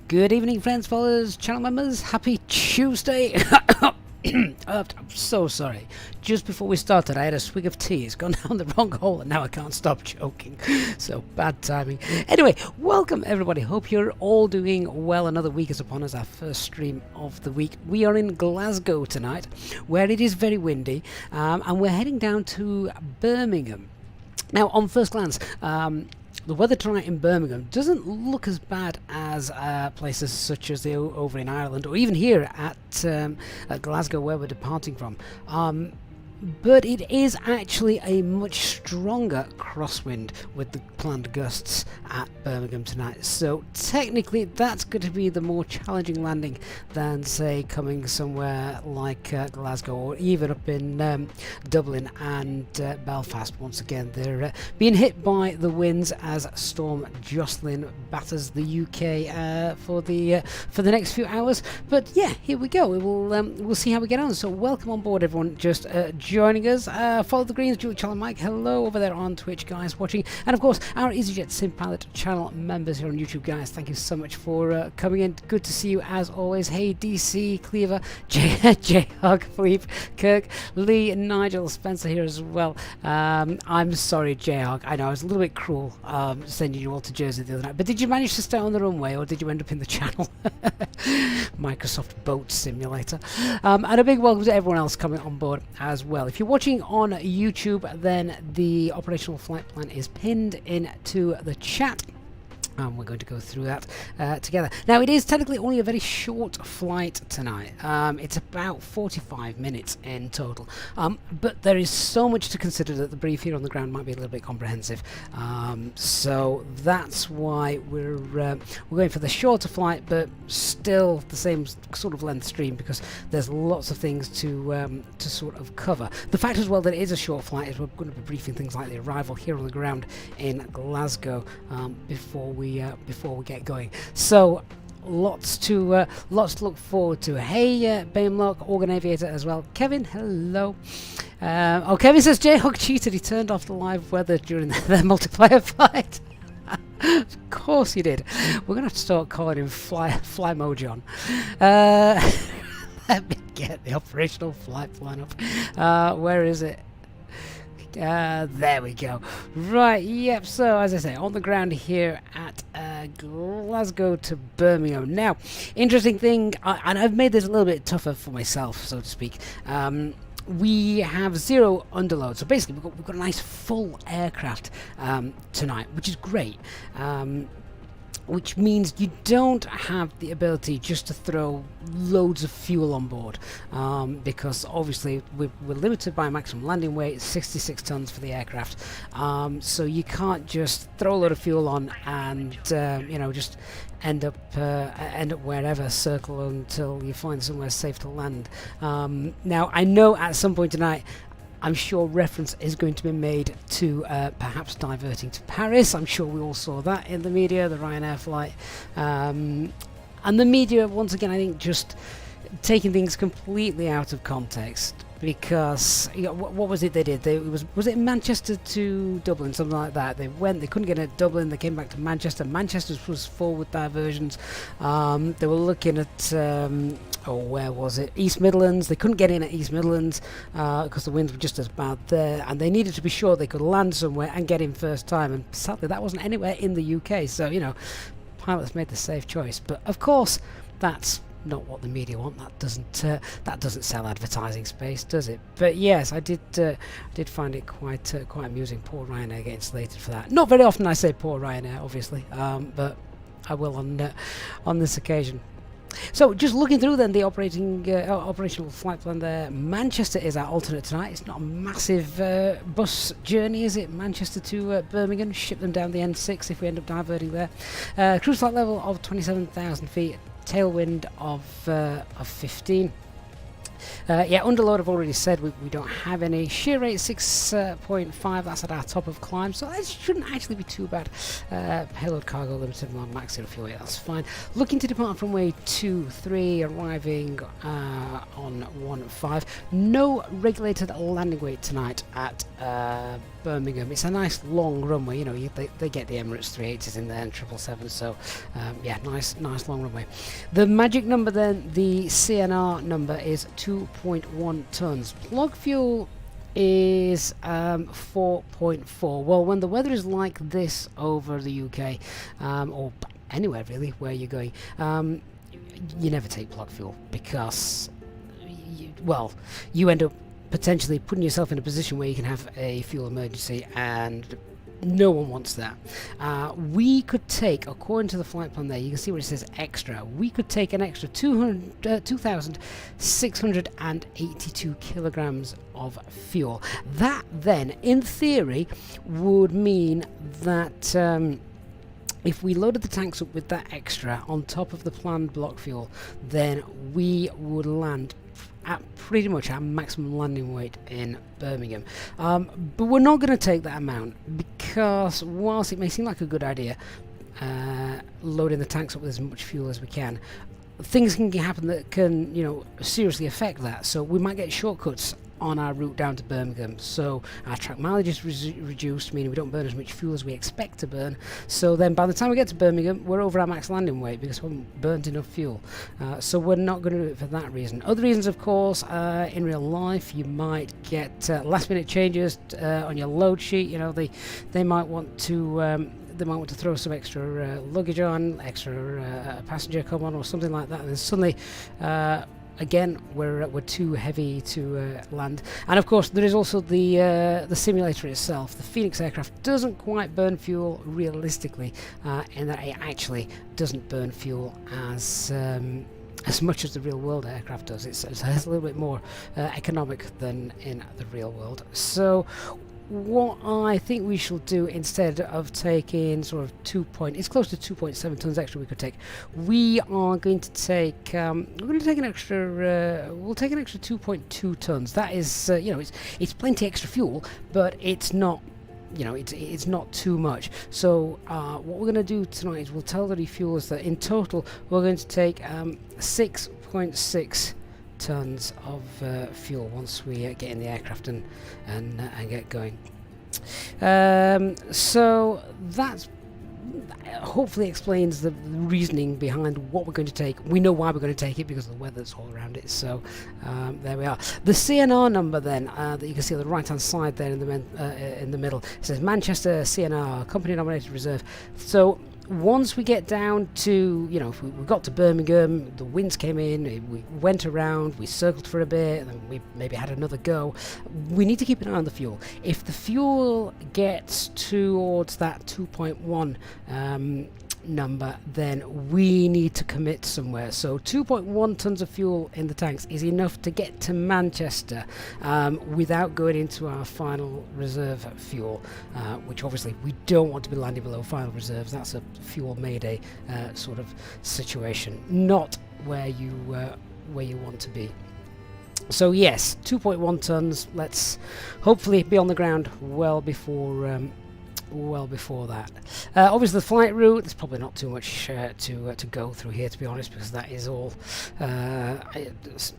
Good evening, friends, followers, channel members. Happy Tuesday. I'm so sorry. Just before we started, I had a swig of tea. It's gone down the wrong hole, and now I can't stop joking. So bad timing. Anyway, welcome everybody. Hope you're all doing well. Another week is upon us. Our first stream of the week. We are in Glasgow tonight, where it is very windy, and we're heading down to Birmingham. Now, on first glance, the weather tonight in Birmingham doesn't look as bad as places such as over in Ireland, or even here at Glasgow, where we're departing from. But it is actually a much stronger crosswind with the planned gusts at Birmingham tonight. So technically that's going to be the more challenging landing than, say, coming somewhere like Glasgow, or even up in Dublin and Belfast. Once again, they're being hit by the winds as Storm Jocelyn batters the UK for the next few hours. But yeah, here we go. We'll see how we get on. So welcome on board, everyone. Just joining us. Follow the Greens, Julie, Charlie, Mike. Hello over there on Twitch, guys, watching. And of course, our Easyjet Sim Pilot channel members here on YouTube, guys. Thank you so much for coming in. Good to see you as always. Hey, DC, Cleaver, J Hug, Philippe, Kirk, Lee, Nigel, Spencer here as well. I'm sorry, J Hug. I know I was a little bit cruel sending you all to Jersey the other night. But did you manage to stay on the runway, or did you end up in the channel? Microsoft Boat Simulator. And a big welcome to everyone else coming on board as well. If you're watching on YouTube, then the operational flight plan is pinned into the chat. And we're going to go through that together. Now, it is technically only a very short flight tonight. It's about 45 minutes in total. But there is so much to consider that the brief here on the ground might be a little bit comprehensive. So that's why we're going for the shorter flight, but still the same sort of length stream, because there's lots of things to sort of cover. The fact as well that it is a short flight is we're going to be briefing things like the arrival here on the ground in Glasgow before we get going. So lots to look forward to. Hey, Baimlock, Organ Aviator as well. Kevin, hello. Kevin says J-Hog cheated. He turned off the live weather during their multiplayer flight. Of course he did. We're gonna have to start calling him Fly Mojon. Let me get the operational flight plan up. Where is it? There we go. Right, yep, so as I say, on the ground here at Glasgow to Birmingham. Now, interesting thing, and I've made this a little bit tougher for myself, so to speak. We have zero underload, so basically we've got a nice full aircraft tonight, which is great. Which means you don't have the ability just to throw loads of fuel on board, because obviously we're limited by maximum landing weight, 66 tons for the aircraft. So you can't just throw a lot of fuel on and just end up wherever, circle until you find somewhere safe to land. Now I know at some point tonight, I'm sure reference is going to be made to perhaps diverting to Paris. I'm sure we all saw that in the media, the Ryanair flight. And the media, once again, I think just taking things completely out of context. Because what was it they did? Was it Manchester to Dublin, something like that? They couldn't get at Dublin, they came back to Manchester. Manchester was full with diversions. They were looking at where was it? East Midlands. They couldn't get in at East Midlands because the winds were just as bad there, and they needed to be sure they could land somewhere and get in first time. And sadly, that wasn't anywhere in the UK. So pilots made the safe choice. But of course, that's not what the media want. That doesn't sell advertising space, does it? But yes, I did find it quite amusing. Poor Ryanair getting slated for that. Not very often I say poor Ryanair, obviously, but I will on this occasion. So just looking through then the operational flight plan there. Manchester is our alternate tonight. It's not a massive bus journey, is it? Manchester to Birmingham. Ship them down the N6 if we end up diverting there. Cruise flight level of 27,000 feet. Tailwind of 15. Yeah, underload I've already said we don't have any. Shear rate 6.5, that's at our top of climb, so that shouldn't actually be too bad. Payload cargo limited on max zero fuel weight, that's fine. Looking to depart from way 23, arriving on 15. No regulated landing weight tonight at Birmingham. It's a nice long runway, you know, they get the Emirates 380s in there and 777s, so yeah, nice long runway. The magic number then, the CNR number, is 2.1 tons. Plug fuel is 4.4. Well, when the weather is like this over the UK, or anywhere really where you're going, you never take plug fuel, because you end up potentially putting yourself in a position where you can have a fuel emergency, and no one wants that. We could take, according to the flight plan there, you can see where it says extra, we could take an extra 2,682 kilograms of fuel. That then, in theory, would mean that if we loaded the tanks up with that extra on top of the planned block fuel, then we would land at pretty much our maximum landing weight in Birmingham. But we're not going to take that amount, because whilst it may seem like a good idea, loading the tanks up with as much fuel as we can, things can happen that can, you know, seriously affect that. So we might get shortcuts on our route down to Birmingham, so our track mileage is reduced, meaning we don't burn as much fuel as we expect to burn. So then by the time we get to Birmingham, we're over our max landing weight because we haven't burnt enough fuel. So we're not going to do it for that reason. Other reasons, of course, in real life, you might get last minute changes on your load sheet. You know, they might want to throw some extra luggage on, extra passenger come on, or something like that, and then suddenly again we're too heavy to land. And of course there is also the simulator itself. The Fenix aircraft doesn't quite burn fuel realistically, in that it actually doesn't burn fuel as much as the real world aircraft does. It's a little bit more economic than in the real world. So what I think we shall do, instead of taking sort of it's close to 2.7 tons extra we could take, we are going to take we'll take an extra 2.2 tons. That is you know, it's plenty extra fuel, but it's not, you know, it's not too much. So what we're going to do tonight is we'll tell the refuelers that in total we're going to take 6.6 tons of fuel once we get in the aircraft and get going. So that's hopefully explains the reasoning behind what we're going to take. We know why we're going to take it, because of the weather that's all around it. So there we are. The CNR number then, that you can see on the right hand side there in the middle, it says Manchester CNR, company nominated reserve. So once we get down to, you know, if we got to Birmingham, the winds came in, we went around, we circled for a bit, and then we maybe had another go, we need to keep an eye on the fuel. If the fuel gets towards that 2.1 number, then we need to commit somewhere. So 2.1 tons of fuel in the tanks is enough to get to Manchester without going into our final reserve fuel, which obviously we don't want to be landing below final reserves. That's a fuel mayday sort of situation, not where you want to be. So yes, 2.1 tons. Let's hopefully be on the ground well before that. Obviously the flight route, there's probably not too much to go through here, to be honest, because that is all there's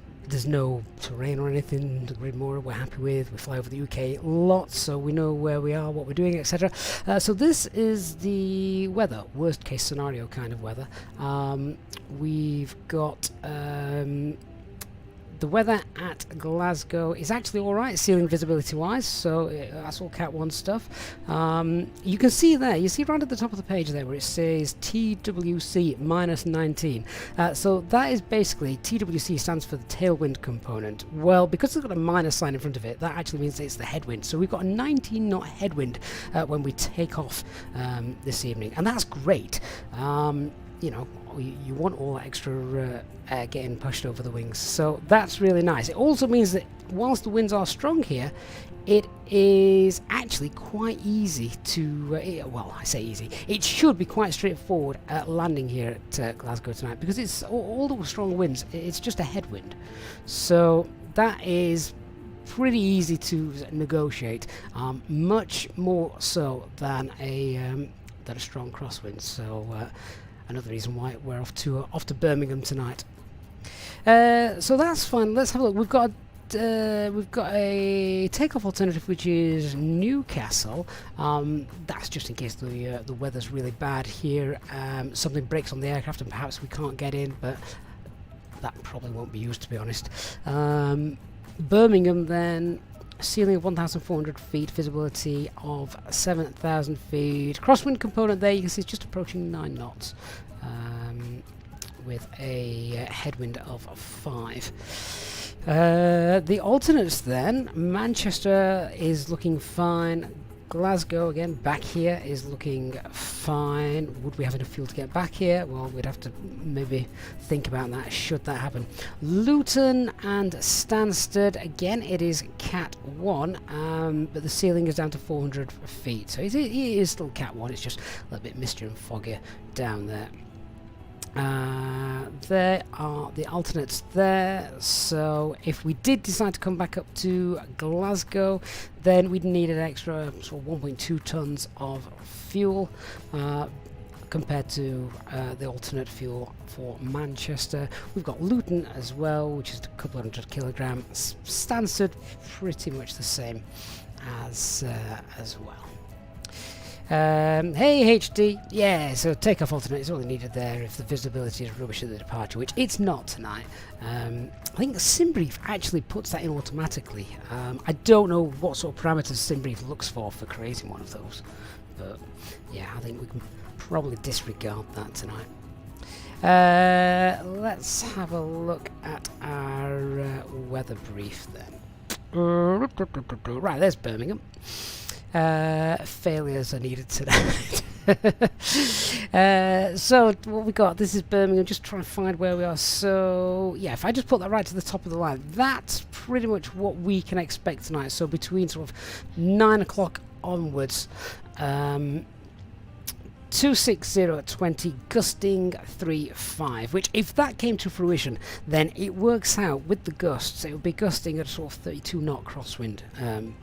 no terrain or anything. The grid more we're happy with. We fly over the UK lots, so we know where we are, what we're doing, etc. So this is the weather, worst case scenario kind of weather. We've got the weather at Glasgow is actually alright, ceiling visibility wise, so that's all Cat 1 stuff. You can see there, you see right at the top of the page there where it says TWC -19. So that is basically, TWC stands for the tailwind component. Well, because it's got a minus sign in front of it, that actually means it's the headwind. So we've got a 19 knot headwind when we take off this evening, and that's great. You know, you want all that extra air getting pushed over the wings, so that's really nice. It also means that whilst the winds are strong here, it is actually quite easy to well, I say easy, it should be quite straightforward landing here at Glasgow tonight, because it's all the strong winds, it's just a headwind, so that is pretty easy to negotiate, much more so than a strong crosswind. So another reason why we're off to Birmingham tonight. So that's fine. Let's have a look. We've got we've got a takeoff alternative, which is Newcastle. That's just in case the weather's really bad here. Something breaks on the aircraft and perhaps we can't get in, but that probably won't be used, to be honest. Birmingham then, ceiling of 1,400 feet, visibility of 7,000 feet. Crosswind component there, you can see it's just approaching 9 knots. With a headwind of 5. The alternates then, Manchester is looking fine. Glasgow again back here is looking fine. Would we have enough fuel to get back here? Well, we'd have to maybe think about that should that happen. Luton and Stansted, again it is Cat 1, but the ceiling is down to 400 feet, so it is still Cat 1, it's just a little bit mistier and foggier down there. There are the alternates there, so if we did decide to come back up to Glasgow, then we'd need an extra sort of 1.2 tons of fuel compared to the alternate fuel for Manchester. We've got Luton as well, which is a couple of 100 kilograms. Stansted pretty much the same as well. Hey HD, yeah, so takeoff alternate is all needed there if the visibility is rubbish at the departure, which it's not tonight. I think SimBrief actually puts that in automatically. I don't know what sort of parameters SimBrief looks for creating one of those, but yeah, I think we can probably disregard that tonight. Let's have a look at our weather brief then. Right, there's Birmingham. Failures are needed tonight. So what we got, this is Birmingham, just trying to find where we are. So yeah, if I just put that right to the top of the line, that's pretty much what we can expect tonight. So between sort of 9 o'clock onwards, 260 at 20, gusting 3.5, which if that came to fruition, then it works out with the gusts, it would be gusting at a sort of 32 knot crosswind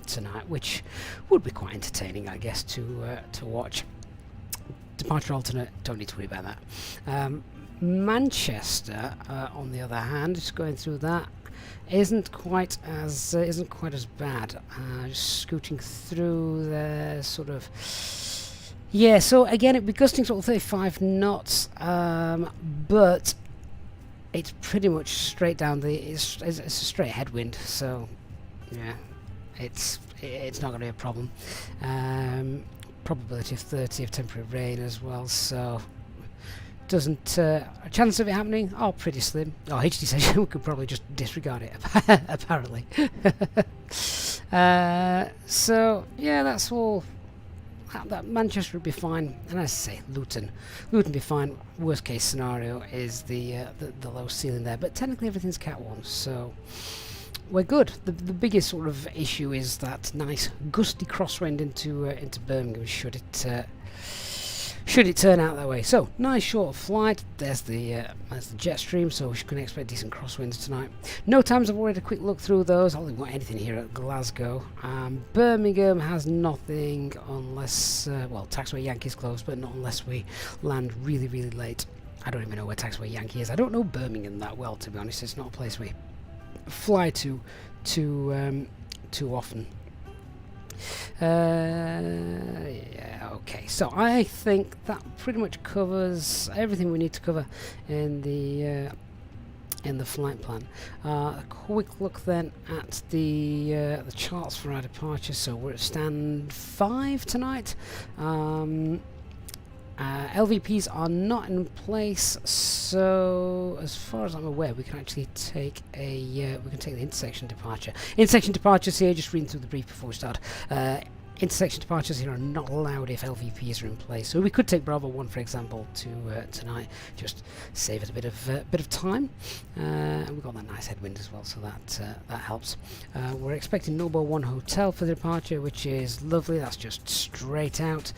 tonight, which would be quite entertaining, I guess, to watch. Departure alternate, don't need to worry about that. Manchester, on the other hand, just going through that, isn't quite as bad. Just scooting through there, sort of. Yeah, so again, it'd be gusting sort of 35 knots, but it's pretty much straight down it's a straight headwind, so yeah, it's not going to be a problem. Probability of 30 of temporary rain as well, so doesn't a chance of it happening? Oh, pretty slim. Oh, HD says we could probably just disregard it, apparently. So yeah, that's all. That Manchester would be fine, and as I say, Luton be fine. Worst case scenario is the low ceiling there, but technically everything's Cat 1, so we're good. The biggest sort of issue is that nice gusty crosswind into Birmingham. Should it turn out that way. So nice short flight. There's the jet stream, so we can expect decent crosswinds tonight. No times, I've already had a quick look through those. I don't think we've got anything here at Glasgow. Birmingham has nothing unless well, taxiway Yankee's closed, but not unless we land really late. I don't even know where taxiway Yankee is. I don't know Birmingham that well, to be honest. It's not a place we fly to too often. Yeah, okay, so I think that pretty much covers everything we need to cover in the flight plan. A quick look then at the charts for our departure. So we're at stand 5 tonight. LVPs are not in place, so as far as I'm aware, we can actually take the intersection departure. Intersection departures here, just reading through the brief before we start. Intersection departures here are not allowed if LVPs are in place. So we could take Bravo 1, for example, to tonight, just save us a bit of time. And we've got that nice headwind as well, so that helps. We're expecting Noble 1 Hotel for the departure, which is lovely. That's just straight out.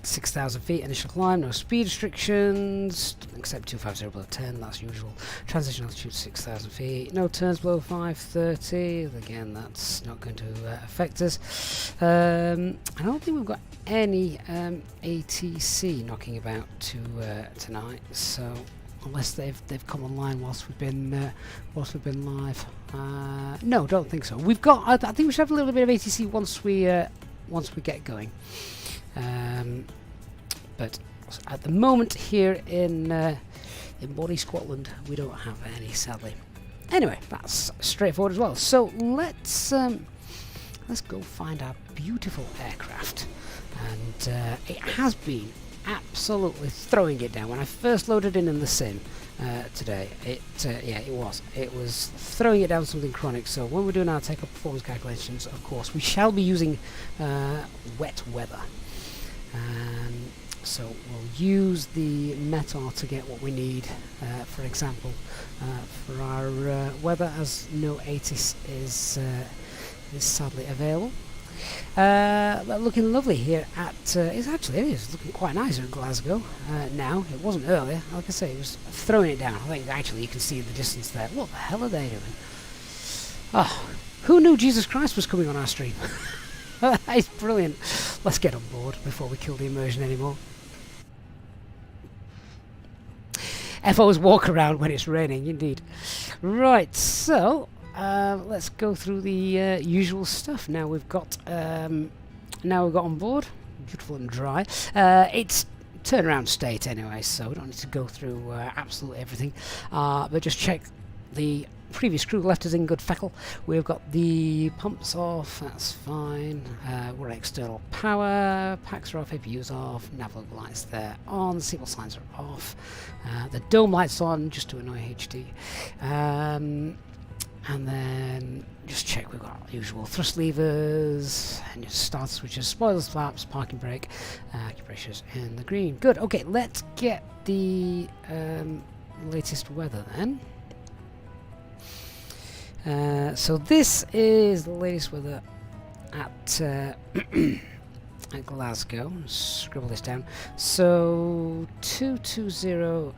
6,000 feet initial climb, no speed restrictions, except 250 below 10, that's usual. Transition altitude 6,000 feet, no turns below 530, again that's not going to affect us. I don't think we've got any ATC knocking about tonight, so unless they've come online whilst we've been live. No, don't think so. We've got. I think we should have a little bit of ATC once we get going. But at the moment here in Bonnie, Scotland, we don't have any, sadly. Anyway, that's straightforward as well. So let's go find our beautiful aircraft, and it has been absolutely throwing it down. When I first loaded in the sim today, it was throwing it down something chronic. So when we're doing our take-off performance calculations, of course, we shall be using wet weather. So we'll use the METAR to get what we need, for example, for our weather, as no ATIS is sadly available. But looking lovely here at, it is looking quite nice at Glasgow now. It wasn't earlier. Like I say, it was throwing it down. I think actually you can see the distance there. What the hell are they doing? Oh, who knew Jesus Christ was coming on our stream? It's brilliant. Let's get on board before we kill the immersion anymore. FO's walk around when it's raining, indeed. Right, so let's go through the usual stuff. Now we've got on board, beautiful and dry. It's turnaround state anyway, so we don't need to go through absolutely everything. But just check the previous crew left us in good feckle. We've got the pumps off, that's fine. We're external power, packs are off, APU's off, nav lights there on, signal signs are off. The dome lights on just to annoy HD. And then just check we've got usual thrust levers, engine start switches, spoilers, flaps, parking brake, acupressures in the green. Good, okay, let's get the latest weather then. So this is the latest weather at at Glasgow. Scribble this down. So 220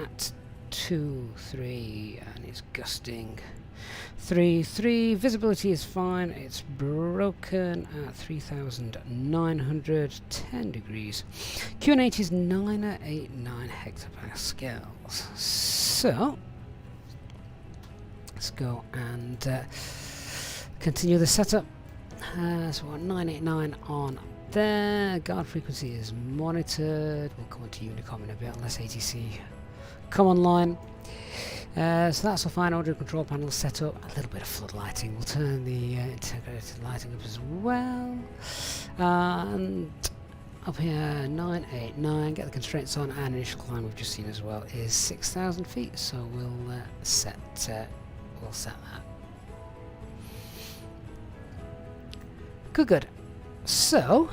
at 2.3, and it's gusting 3.3. Visibility is fine. It's broken at 3,910 degrees. QNH is 989 hectopascals. So let's go and continue the setup. So we're 989 on there. Guard frequency is monitored. We'll come on to Unicom in a bit unless ATC come online. So that's a fine audio control panel set up. A little bit of flood lighting. We'll turn the integrated lighting up as well. And up here, 989. Get the constraints on, and initial climb we've just seen as well is 6,000 feet. So we'll set that. Good. So,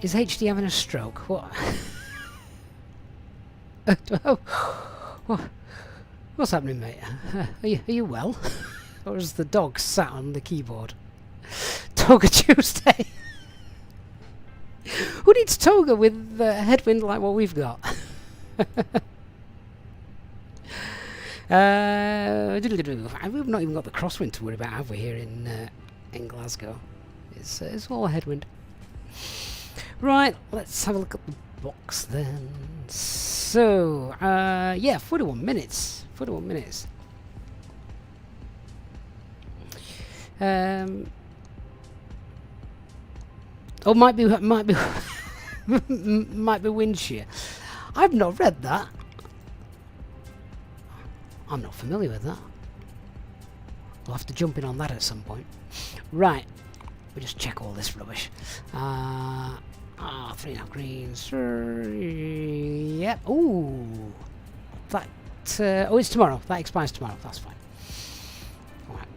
is HD having a stroke? What? What's happening, mate? Are you well? Or is the dog sat on the keyboard? Toga Tuesday. Who needs toga with headwind like what we've got? We've not even got the crosswind to worry about, have we, here in Glasgow? It's all headwind. Right, let's have a look at the box then. So, yeah, 41 minutes. 41 minutes. Oh, might be might be wind shear. I've not read that. I'm not familiar with that. We'll have to jump in on that at some point. Right, we just check all this rubbish. 3.5 greens. Yep. Ooh, that. Oh, it's tomorrow. That expires tomorrow. That's fine. All right.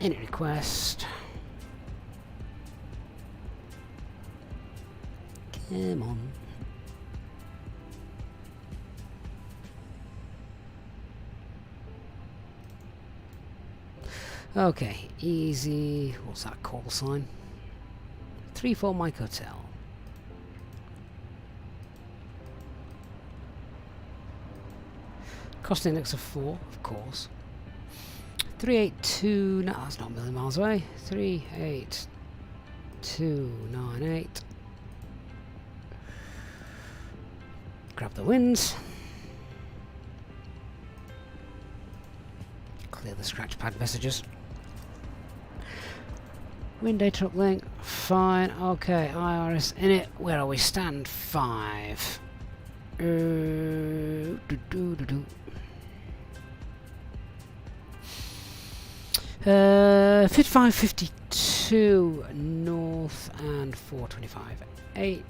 Init request. Come on. Okay, easy. What's that call sign? 34 Mike Hotel. Cost index of 4, of course. 382. No, that's not a million miles away. 38298. Grab the winds. clear the scratch pad messages. Wind data uplink, fine. Okay, IRS in it. Where are we? Stand 5. 55, 52 north and 425, 8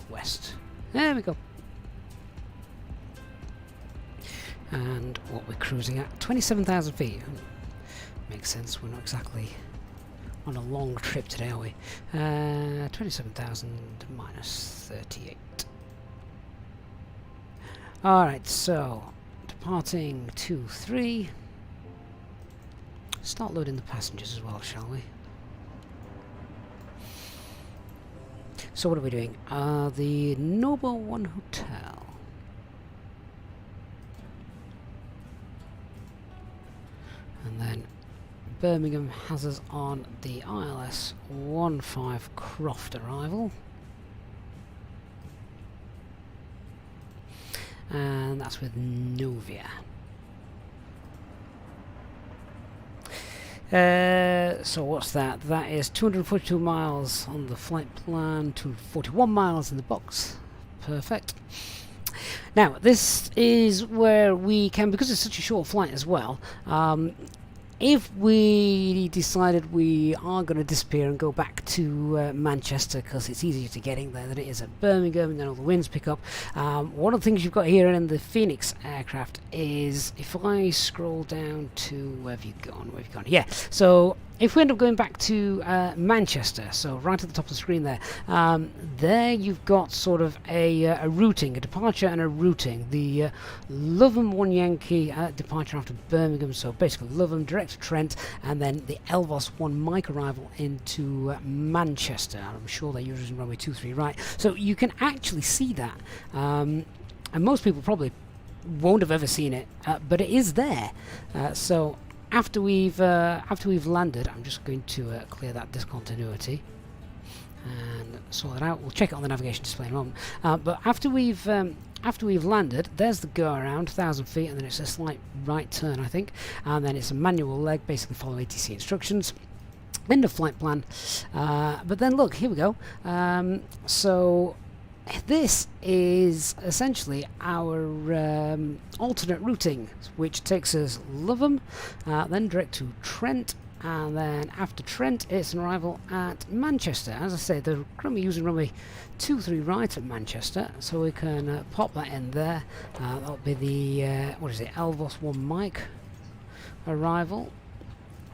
west. There we go. And what we're cruising at, 27,000 feet. Makes sense, we're not exactly on a long trip today, are we? 27,000 minus 38. Alright, so departing 2-3. Start loading the passengers as well, shall we? So what are we doing? The Noble 1 Hotel. And then Birmingham has us on the ILS 15 Croft arrival. And that's with Novia. So what's that? That is 242 miles on the flight plan, 241 miles in the box. Perfect. Now, this is where we can, because it's such a short flight as well, if we decided we are going to disappear and go back to Manchester, because it's easier to get in there than it is at Birmingham, and then all the winds pick up. One of the things you've got here in the Fenix aircraft is, if I scroll down to, where have you gone? Yeah, so if we end up going back to Manchester, so right at the top of the screen there, there you've got sort of a routing, a departure and a routing. The Lotham 1 Yankee departure after Birmingham, so basically Lotham direct to Trent, and then the Elvos 1 Mike arrival into Manchester. I'm sure they're using runway 23 right. So you can actually see that, and most people probably won't have ever seen it, but it is there. So after we've landed, I'm just going to clear that discontinuity and sort it out. We'll check it on the navigation display in a moment. But after we've landed, there's the go around 1,000 feet, and then it's a slight right turn, I think, and then it's a manual leg, basically follow ATC instructions. End of flight plan. But then look, here we go. So this is essentially our alternate routing, which takes us Lotham, then direct to Trent, and then after Trent it's an arrival at Manchester. As I say, they're currently using runway 23 right at Manchester, so we can pop that in there. That'll be the what is it, Elvos 1 Mike arrival,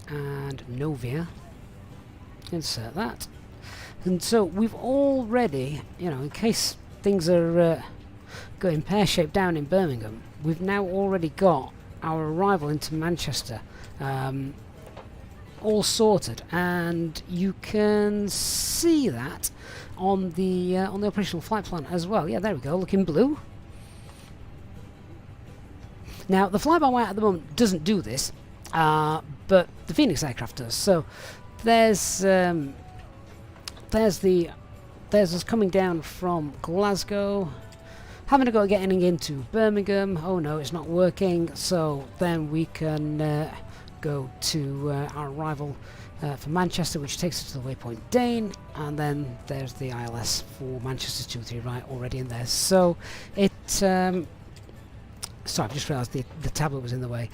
and Novia. Insert that. And so we've already, you know, in case things are going pear-shaped down in Birmingham, we've now already got our arrival into Manchester all sorted, and you can see that on the operational flight plan as well. Yeah, there we go, looking blue. Now the fly-by-wire at the moment doesn't do this, but the Fenix aircraft does. So there's us coming down from Glasgow, having to go getting into Birmingham. Oh no, it's not working. So then we can go to our arrival for Manchester, which takes us to the waypoint Dane, and then there's the ILS for Manchester 23 right already in there. So it sorry, I've just realised the tablet was in the way.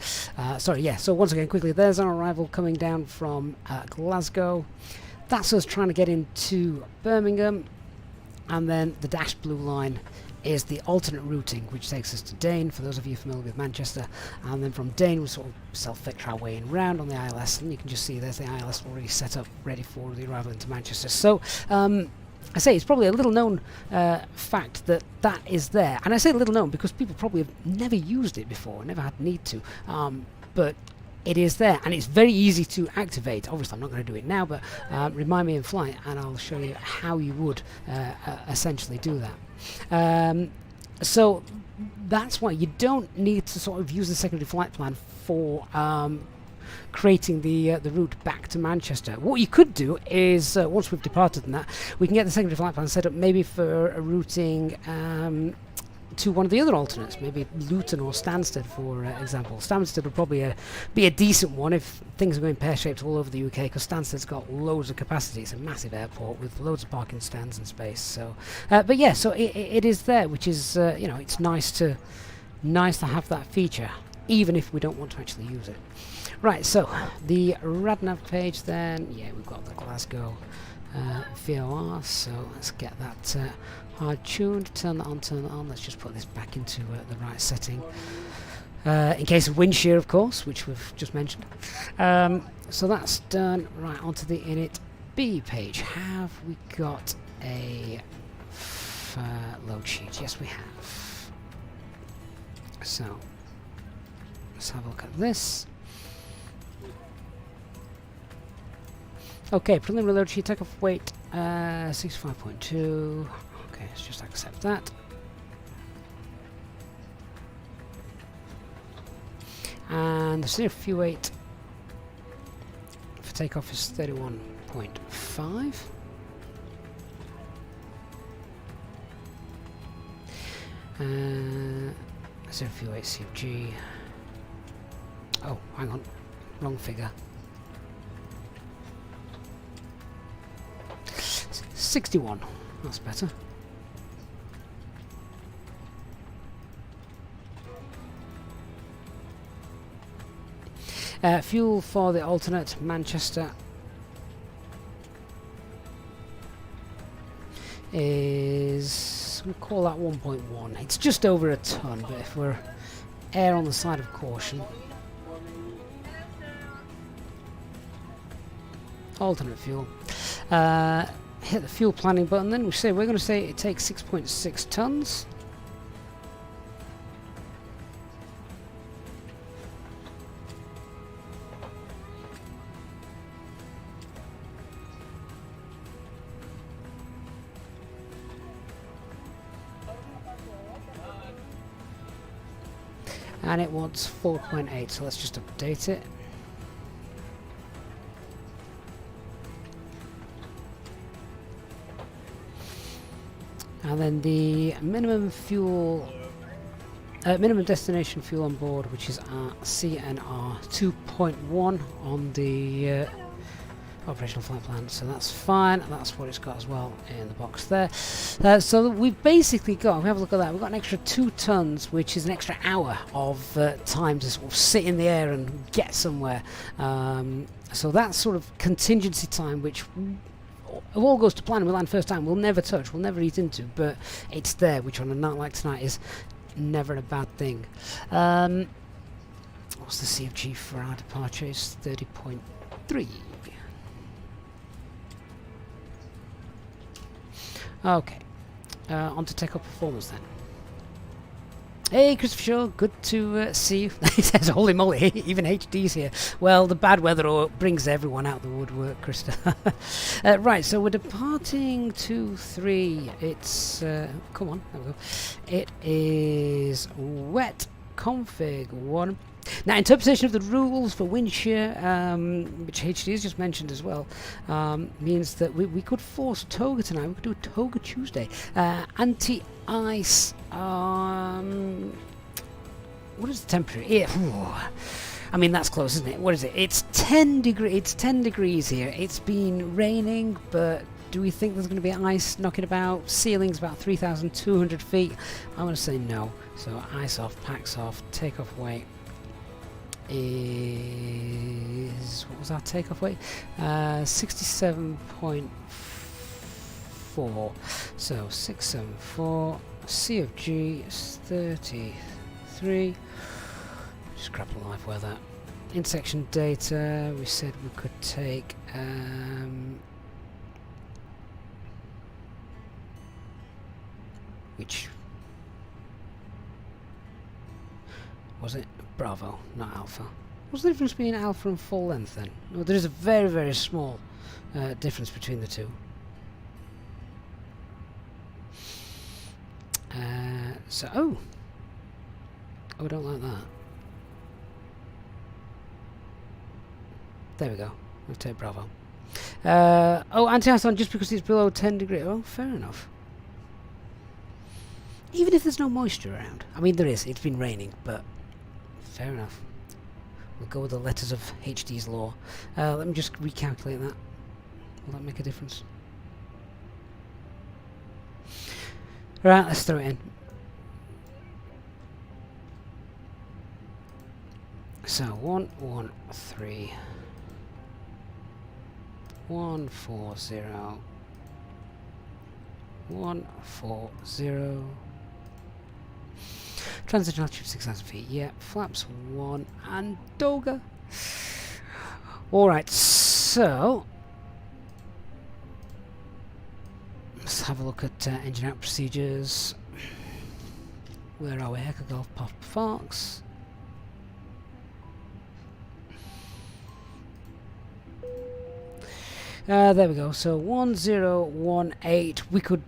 Sorry, yeah, so once again, quickly, there's our arrival coming down from Glasgow. That's us trying to get into Birmingham, and then the dashed blue line is the alternate routing, which takes us to Dane, for those of you familiar with Manchester, and then from Dane we sort of self-filter our way in round on the ILS, and you can just see there's the ILS already set up, ready for the arrival into Manchester. So I say it's probably a little known fact that that is there, and I say little known because people probably have never used it before, never had need to, but it is there, and it's very easy to activate. Obviously I'm not going to do it now, but remind me in flight and I'll show you how you would essentially do that. So that's why you don't need to sort of use the secondary flight plan for creating the route back to Manchester. What you could do is, once we've departed and that, we can get the secondary flight plan set up maybe for a routing to one of the other alternates, maybe Luton or Stansted, for example. Stansted would probably be a decent one if things are going pear-shaped all over the UK, because Stansted's got loads of capacity. It's a massive airport with loads of parking stands and space. So, but yeah, so it is there, which is you know, it's nice to have that feature, even if we don't want to actually use it. Right, so the RadNav page then, yeah, we've got the Glasgow VOR, so let's get that hard tuned, turn that on, let's just put this back into the right setting. In case of wind shear, of course, which we've just mentioned. So that's done. Right, onto the init B page. Have we got a load sheet? Yes, we have. So let's have a look at this. Okay, preliminary load sheet, takeoff weight 65.2. Okay, let's just accept that. And the steer fuel weight for takeoff is 31.5. Steer fuel weight CFG. Oh, hang on, wrong figure. 61. That's better. Fuel for the alternate Manchester is, we'll call that 1.1. It's just over a ton, but if we're air on the side of caution. Alternate fuel. Hit the fuel planning button, then we're going to say it takes 6.6 tons. And it wants 4.8, so let's just update it. And then the minimum fuel, minimum destination fuel on board, which is our CNR 2.1 on the operational flight plan. So that's fine. That's what it's got as well in the box there. So we've basically got, we have a look at that, we've got an extra 2 tons, which is an extra hour of time to sort of sit in the air and get somewhere. So that's sort of contingency time, which if all goes to plan, we'll land first time, we'll never touch, we'll never eat into, but it's there, which on a night like tonight is never a bad thing. What's the CFG for our departure? It's 30.3. Okay, on to takeoff performance then. Hey Christopher Shaw, good to see you. He says, holy moly, even HD's here. Well, the bad weather brings everyone out the woodwork, Krista. Right, so we're departing 2-3. It's, come on, there we go. It is wet config 1. Now, interpretation of the rules for wind shear, which HD has just mentioned as well, means that we could force toga tonight. We could do a toga Tuesday. Anti-ice. What is the temperature? Yeah, I mean, that's close, isn't it? What is it? It's 10 degree. It's 10 degrees here. It's been raining, but do we think there's going to be ice knocking about? Ceiling's about 3,200 feet. I'm going to say no. So ice off, packs off, takeoff weight is, what was our takeoff weight? 67.4. So 674. CFG is 33. Just grab the live weather. Intersection data, we said we could take which was it? Bravo, not Alpha. What's the difference between Alpha and full length then? No, there is a very, very small difference between the two. Oh, I don't like that. There we go. We'll take Bravo. Oh, anti-ice on just because it's below 10 degrees. Oh, fair enough. Even if there's no moisture around. I mean, there is. It's been raining, but fair enough. We'll go with the letters of HD's law. Let me just recalculate that. Will that make a difference? Right, let's throw it in. So 113 140 140. Transition altitude 6,000 feet. Yeah, flaps 1 and Doga. Alright, so let's have a look at engine out procedures. Where are we? Echo Golf Pop Fox. There we go. So 1018. We could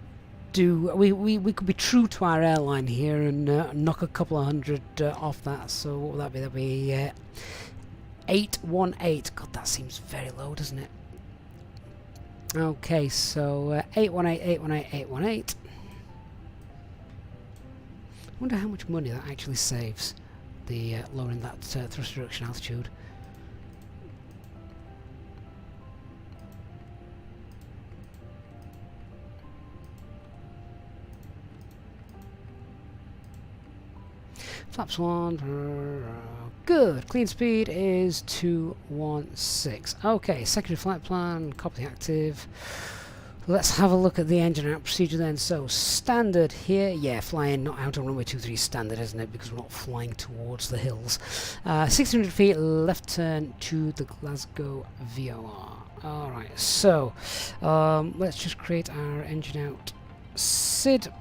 do. We could be true to our airline here and knock a couple of hundred off that. So what would that be? That'd be 818. God, that seems very low, doesn't it? Okay, so 818, 818, 818. I wonder how much money that actually saves. The lowering that thrust reduction altitude. Flaps 1, good. Clean speed is 216. Okay, secondary flight plan, copy active. Let's have a look at the engine out procedure then. So standard here, yeah, flying not out on runway 23 standard, isn't it? Because we're not flying towards the hills. 600 feet left turn to the Glasgow VOR. Alright, so let's just create our engine out SID,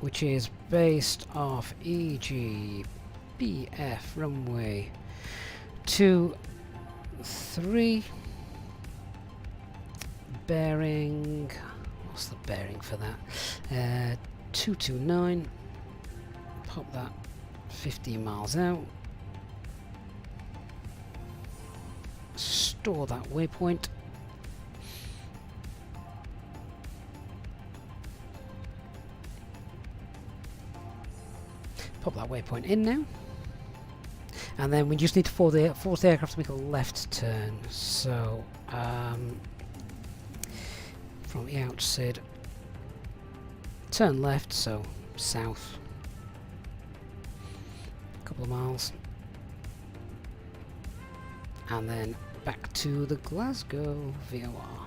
which is based off EG BF runway 23, bearing, what's the bearing for that? 229, pop that 15 miles out, store that waypoint. Pop that waypoint in now, and then we just need to force the aircraft to make a left turn. So from the outside, turn left, so south, a couple of miles, and then back to the Glasgow VOR.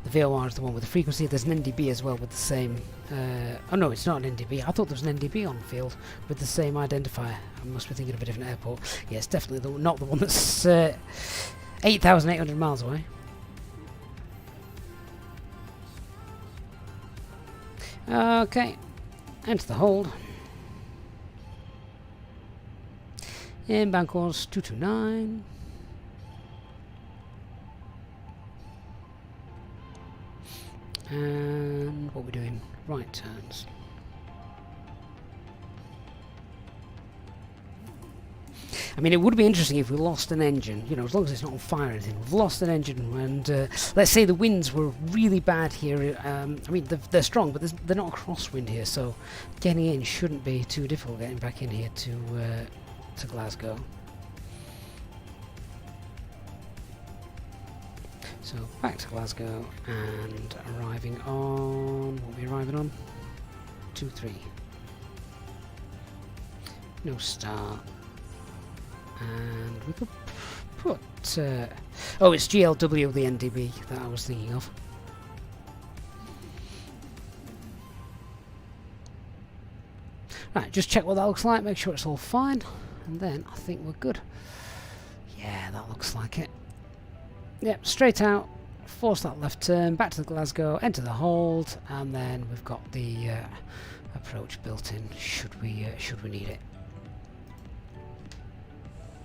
The VOR is the one with the frequency. There's an NDB as well with the same. Oh no, it's not an NDB. I thought there was an NDB on field with the same identifier. I must be thinking of a different airport. Yeah, it's definitely not the one that's 8,800 miles away. Okay, enter the hold. Inbound course 229. And what we're doing, right turns. I mean, it would be interesting if we lost an engine, you know, as long as it's not on fire or anything. We've lost an engine, and let's say the winds were really bad here. I mean, they're strong, but they're not a crosswind here, so getting in shouldn't be too difficult. Getting back in here to Glasgow. So back to Glasgow and arriving on, what are we arriving on? 2-3. No start. And we could put, oh, it's GLW, the NDB that I was thinking of. Right, just check what that looks like, make sure it's all fine, and then I think we're good. Yeah, that looks like it. Yep, straight out, force that left turn, back to the Glasgow, enter the hold, and then we've got the approach built in, should we need it.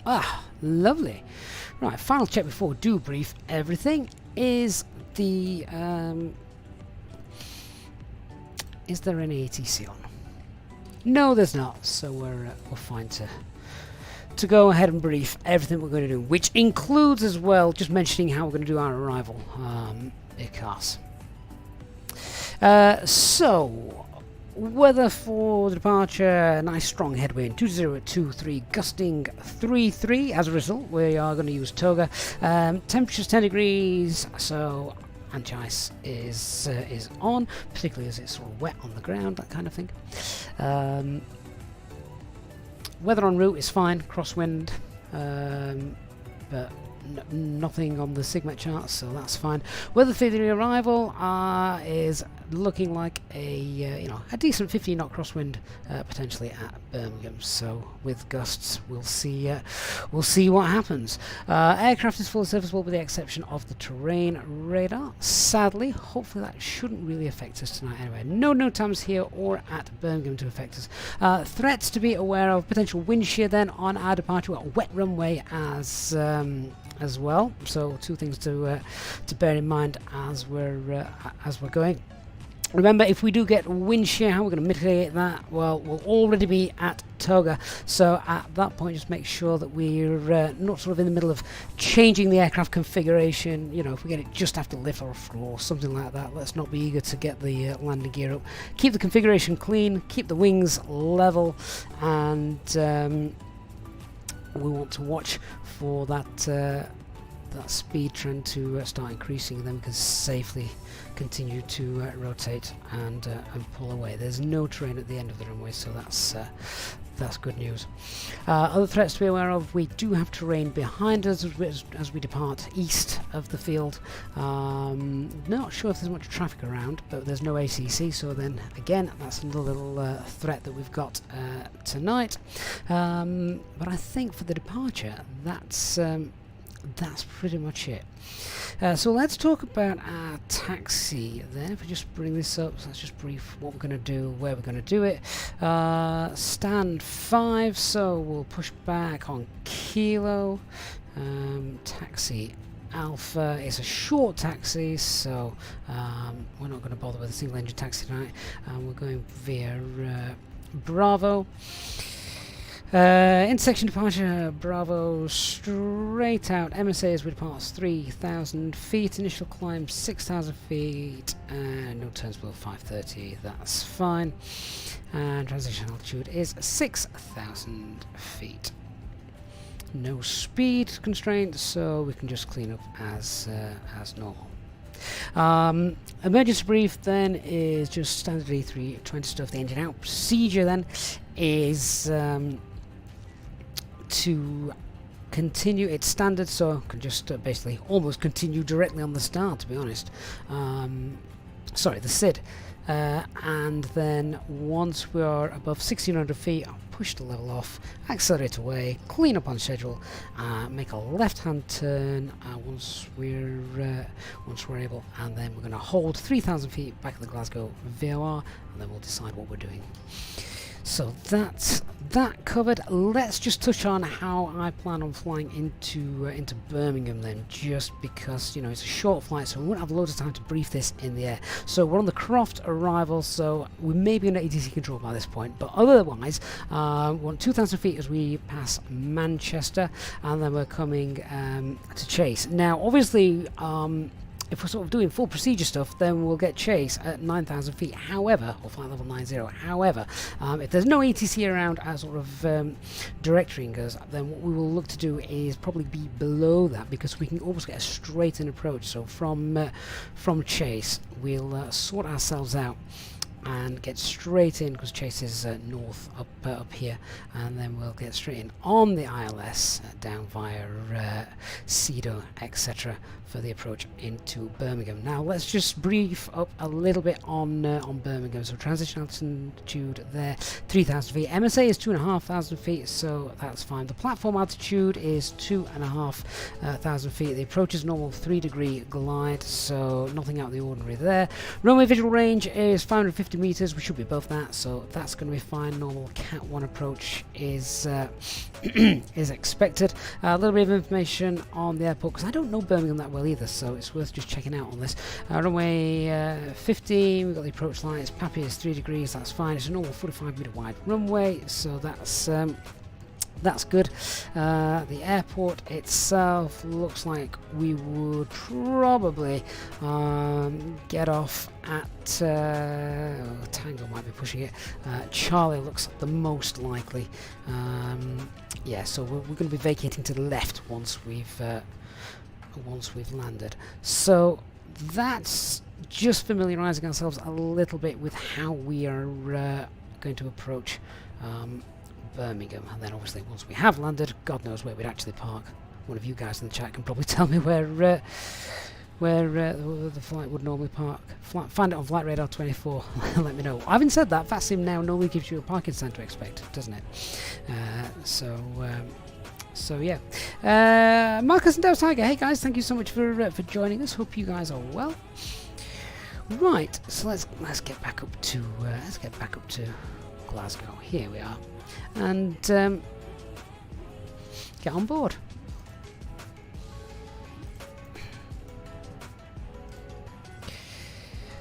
Ah, lovely. Right, final check before we do brief everything is the is there any ATC on? No, there's not, so we're fine to go ahead and brief everything we're going to do, which includes as well just mentioning how we're going to do our arrival. because. So, weather for the departure, nice strong headwind, 2023, gusting 33. As a result, we are going to use toga. Temperature's 10 degrees, so anti-ice is on, particularly as it's sort of wet on the ground, that kind of thing. Weather en route is fine, crosswind, but nothing on the Sigmet chart, so that's fine. Weather for the arrival is looking like a decent 50 knot crosswind potentially at Birmingham. So with gusts, we'll see what happens. Aircraft is fully serviceable with the exception of the terrain radar. Sadly, hopefully that shouldn't really affect us tonight anyway. No NOTAMs here or at Birmingham to affect us. Threats to be aware of: potential wind shear then on our departure. We've got a wet runway as well, so two things to bear in mind as we're going. Remember, if we do get wind shear, how we're going to mitigate that? Well, we'll already be at toga, so at that point just make sure that we're not sort of in the middle of changing the aircraft configuration. You know, if we get it just after lift-off or something like that, let's not be eager to get the landing gear up. Keep the configuration clean, keep the wings level, and we want to watch for that speed trend to start increasing, and then we can safely continue to rotate and pull away. There's no terrain at the end of the runway, so that's good news. Other threats to be aware of: we do have terrain behind us as we depart east of the field. Not sure if there's much traffic around, but there's no ACC, so then again that's another little threat that we've got tonight. But I think for the departure, that's pretty much it. So let's talk about our taxi then. If we just bring this up, so let's just brief what we're going to do, where we're going to do it. Stand 5, so we'll push back on Kilo. Taxi Alpha is a short taxi, so we're not going to bother with a single engine taxi tonight. We're going via Bravo. Intersection departure, Bravo, straight out. MSA as we depart 3,000 feet. Initial climb 6,000 feet. No turns below 530. That's fine. And transition altitude is 6,000 feet. No speed constraint, so we can just clean up as normal. Emergency brief then is just standard A320 stuff. The engine out procedure then is to continue. It's standard, so can just basically almost continue directly on the start, to be honest. Sorry, the SID. And then once we are above 1,600 feet, I'll push the level off, accelerate away, clean up on schedule, make a left-hand turn once we're able, and then we're going to hold 3,000 feet back at the Glasgow VOR, and then we'll decide what we're doing. So that's that covered. Let's just touch on how I plan on flying into Birmingham then, just because, you know, it's a short flight, so we won't have loads of time to brief this in the air. So we're on the Croft arrival, so we may be under ATC control by this point, but otherwise we're on 2,000 feet as we pass Manchester, and then we're coming to Chase. Now obviously if we're sort of doing full procedure stuff, then we'll get Chase at 9,000 feet. However, or flight level 90. However, if there's no ATC around as sort of directing us, then what we will look to do is probably be below that, because we can almost get a straight in approach. So from Chase, we'll sort ourselves out and get straight in, because Chase is north up here, and then we'll get straight in on the ILS down via Cedo, etc. for the approach into Birmingham. Now let's just brief up a little bit on Birmingham. So transition altitude there, 3,000 feet. MSA is 2,500 feet, so that's fine. The platform altitude is 2,500 feet. The approach is normal 3-degree glide, so nothing out of the ordinary there. Runway visual range is 550 meters. We should be above that, so that's going to be fine. Normal Cat 1 approach is is expected. A little bit of information on the airport, because I don't know Birmingham that well either, so it's worth just checking out on this. Runway 15, we've got the approach lights. PAPI is 3 degrees, that's fine. It's a normal 45 meter wide runway, so that's that's good. The airport itself looks like we would probably get off at Tango might be pushing it. Charlie looks the most likely. Yeah, so we're going to be vacating to the left once we've landed. So that's just familiarising ourselves a little bit with how we are going to approach Birmingham, and then obviously once we have landed, God knows where we'd actually park. One of you guys in the chat can probably tell me where the flight would normally park. Find it on Flight Radar 24. Let me know. Having said that, VATSIM now normally gives you a parking sign to expect, doesn't it? So yeah. Marcus and Dev Tiger, hey guys, thank you so much for joining us. Hope you guys are well. Right, so let's get back up to Glasgow. Here we are, and get on board.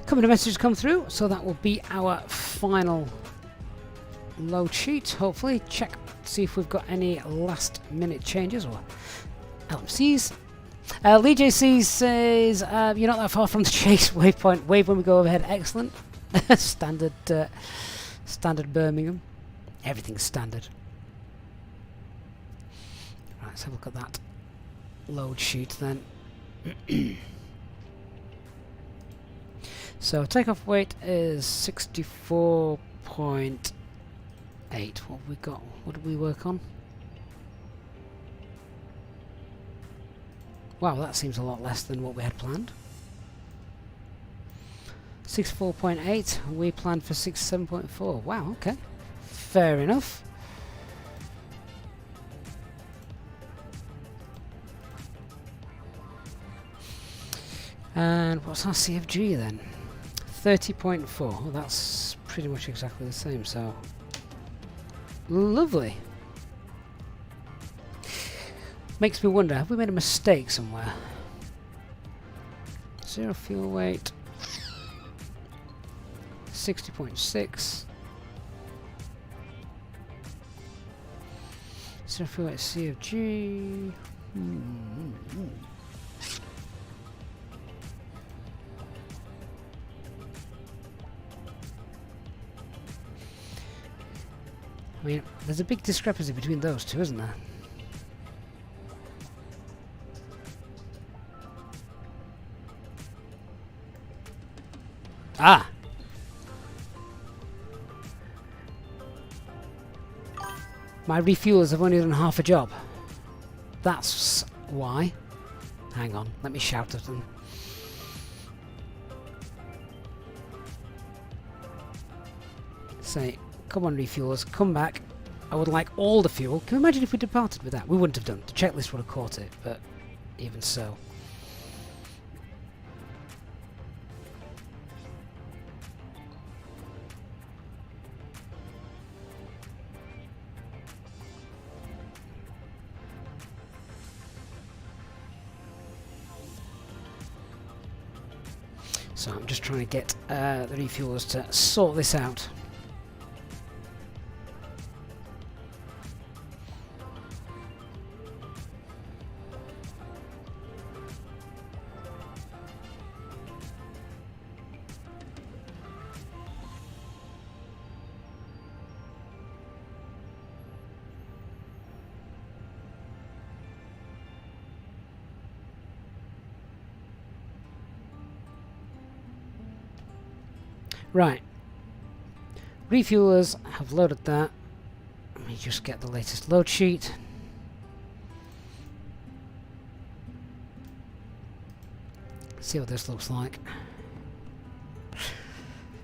Couple of messages come through, so that will be our final load sheet. Hopefully, check see if we've got any last minute changes or LMCs. Lee JC says you're not that far from the chase waypoint. Wave when we go overhead. Excellent. Standard Birmingham. Everything's standard. Right, let's have a look at that load sheet then. So takeoff weight is 64.8. What have we got? What did we work on? Wow, that seems a lot less than what we had planned. 64.8. We planned for 67.4. Wow, okay. Fair enough. And what's our CFG then? 30.4. Well, that's pretty much exactly the same, so lovely. Makes me wonder, have we made a mistake somewhere? Zero fuel weight. 60.6. Zero fuel weight CFG. I mean, there's a big discrepancy between those two, isn't there? Ah! My refuelers have only done half a job. That's why. Hang on, let me shout at them. Say, come on refuelers, come back. I would like all the fuel. Can you imagine if we departed with that? We wouldn't have done. The checklist would have caught it, but even so. So I'm just trying to get the refuelers to sort this out. Right, refuelers have loaded that. Let me just get the latest load sheet. See what this looks like.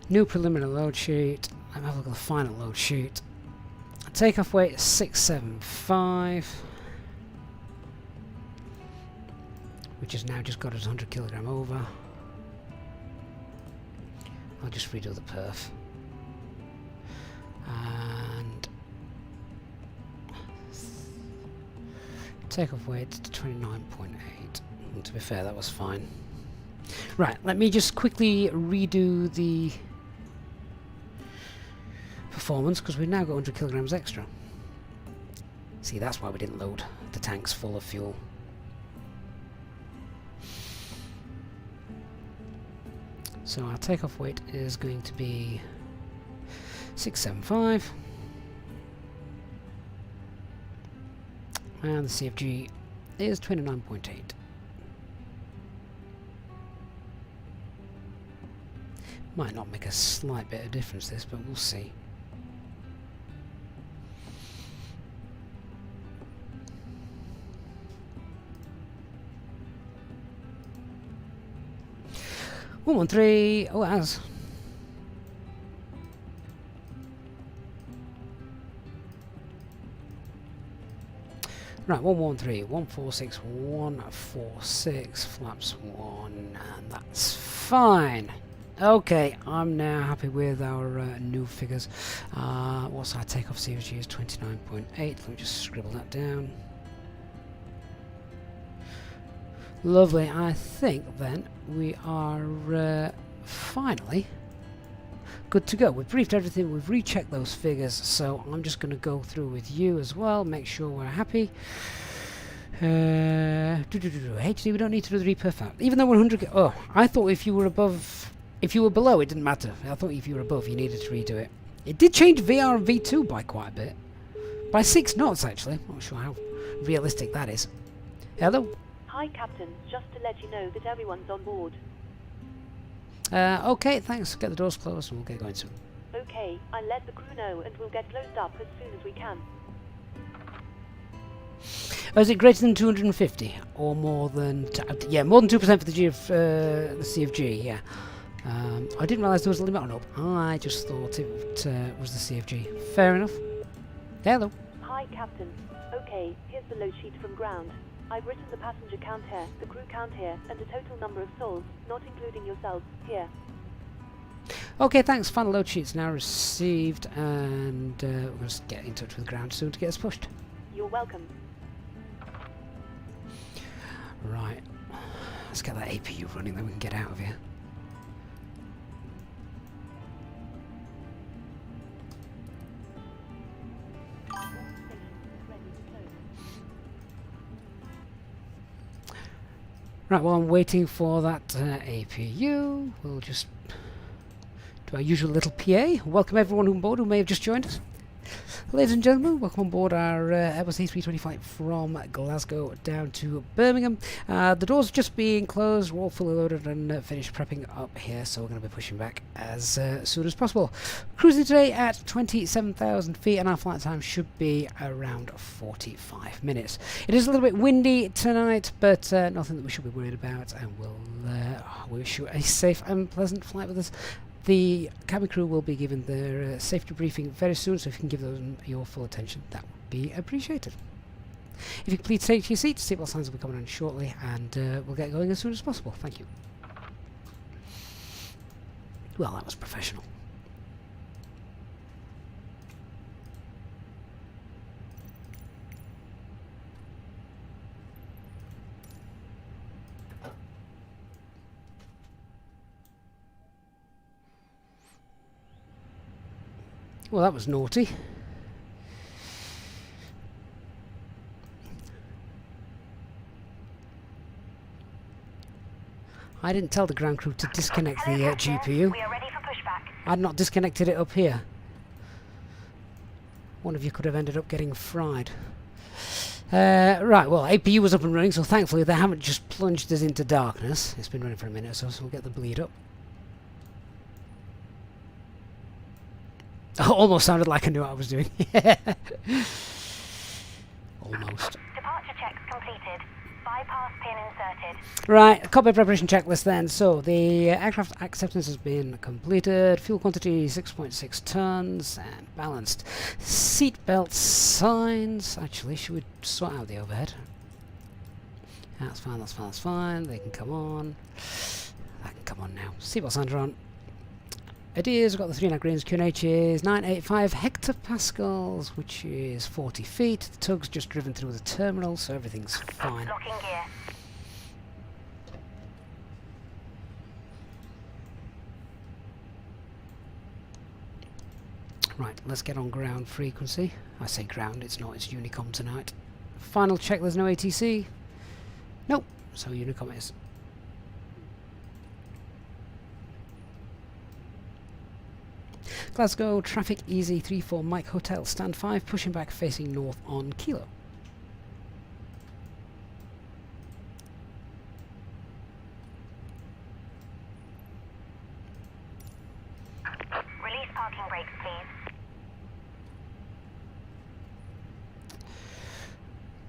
New preliminary load sheet. Let me have a look at the final load sheet. Takeoff weight is 675, which has now just got us 100 kilogram over. I'll just redo the perf. And takeoff weight to 29.8. And to be fair, that was fine. Right, let me just quickly redo the performance because we've now got 100 kilograms extra. See, that's why we didn't load the tanks full of fuel. So our takeoff weight is going to be 675. And the CFG is 29.8. Might not make a slight bit of difference this, but we'll see. One, 1, 3. Oh, it has. Right, 113, 146, 146, flaps 1, and that's fine. Okay, I'm now happy with our new figures. What's our takeoff CFG is 29.8. Let me just scribble that down. Lovely. I think then we are finally good to go. We've briefed everything, we've rechecked those figures, so I'm just going to go through with you as well, make sure we're happy. HD, we don't need to do the reperf out. Even though 100... Oh, I thought if you were above... If you were below, it didn't matter. I thought if you were above, you needed to redo it. It did change VR and V2 by quite a bit. By 6 knots, actually. I'm not sure how realistic that is. Hello? Hi, Captain. Just to let you know that everyone's on board. Okay, thanks. Get the doors closed and we'll get going soon. Okay, I'll let the crew know and we'll get closed up as soon as we can. Is it greater than 250 or more than... yeah, more than 2% for the the CFG, yeah. I didn't realise there was a limit on up. I just thought it was the CFG. Fair enough. Hello. Hi, Captain. Okay, here's the load sheet from ground. I've written the passenger count here, the crew count here, and the total number of souls, not including yourselves, here. Okay, thanks. Final load sheet's now received, and we'll just get in touch with ground soon to get us pushed. You're welcome. Right. Let's get that APU running, then we can get out of here. Right, while I'm waiting for that APU, we'll just do our usual little PA. Welcome everyone on board who may have just joined us. Ladies and gentlemen, welcome on board our Airbus A320 flight from Glasgow down to Birmingham. The doors are just being closed, we're all fully loaded and finished prepping up here, so we're going to be pushing back as soon as possible. Cruising today at 27,000 feet, and our flight time should be around 45 minutes. It is a little bit windy tonight, but nothing that we should be worried about, and we'll wish you a safe and pleasant flight with us. The cabin crew will be given their safety briefing very soon, so if you can give them your full attention, that would be appreciated. If you could please take to your seats, seatbelt signs will be coming on shortly, and we'll get going as soon as possible. Thank you. Well, that was professional. Well, that was naughty. I didn't tell the ground crew to disconnect the GPU. We are ready for pushback. I'd not disconnected it up here. One of you could have ended up getting fried. Right, well, APU was up and running, so thankfully they haven't just plunged us into darkness. It's been running for a minute or so, so we'll get the bleed up. Almost sounded like I knew what I was doing. Almost. Departure checks completed. Bypass pin inserted. Right, cockpit preparation checklist then. So the aircraft acceptance has been completed. Fuel quantity 6.6 tons and balanced. Seatbelt signs. Actually, should we sort out the overhead? That's fine, that's fine, that's fine. They can come on. That can come on now. Seatbelt signs are on. Ideas, we've got the 3 Greens, QNH is 985 hectopascals, which is 40 feet. The tug's just driven through the terminal, so everything's fine. Locking gear. Right, let's get on ground frequency. I say ground, it's not, it's Unicom tonight. Final check, there's no ATC. Nope, so Unicom is. Glasgow, traffic easy 34 Mike Hotel, stand 5, pushing back facing north on Kilo. Release parking brakes, please.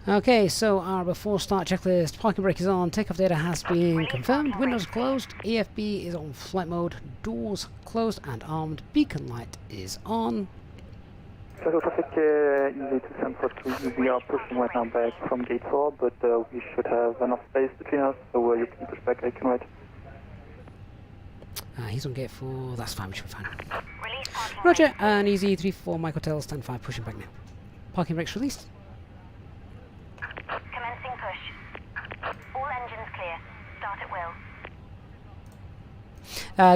Okay, so our before start checklist, parking brake is on, takeoff data has been confirmed, windows closed, EFB is on flight mode, doors closed and armed, beacon light is on. Glasgow traffic, easy to San Francisco. We are pushing right now back from gate 4, but we should have enough space between us, so you can push back, I can wait. He's on gate 4, that's fine, we should be fine. Release parking Roger, brakes. and easy 34 Mike Hotel, stand 5, pushing back now. Parking brakes released. Commencing push. All engines clear. Start at will.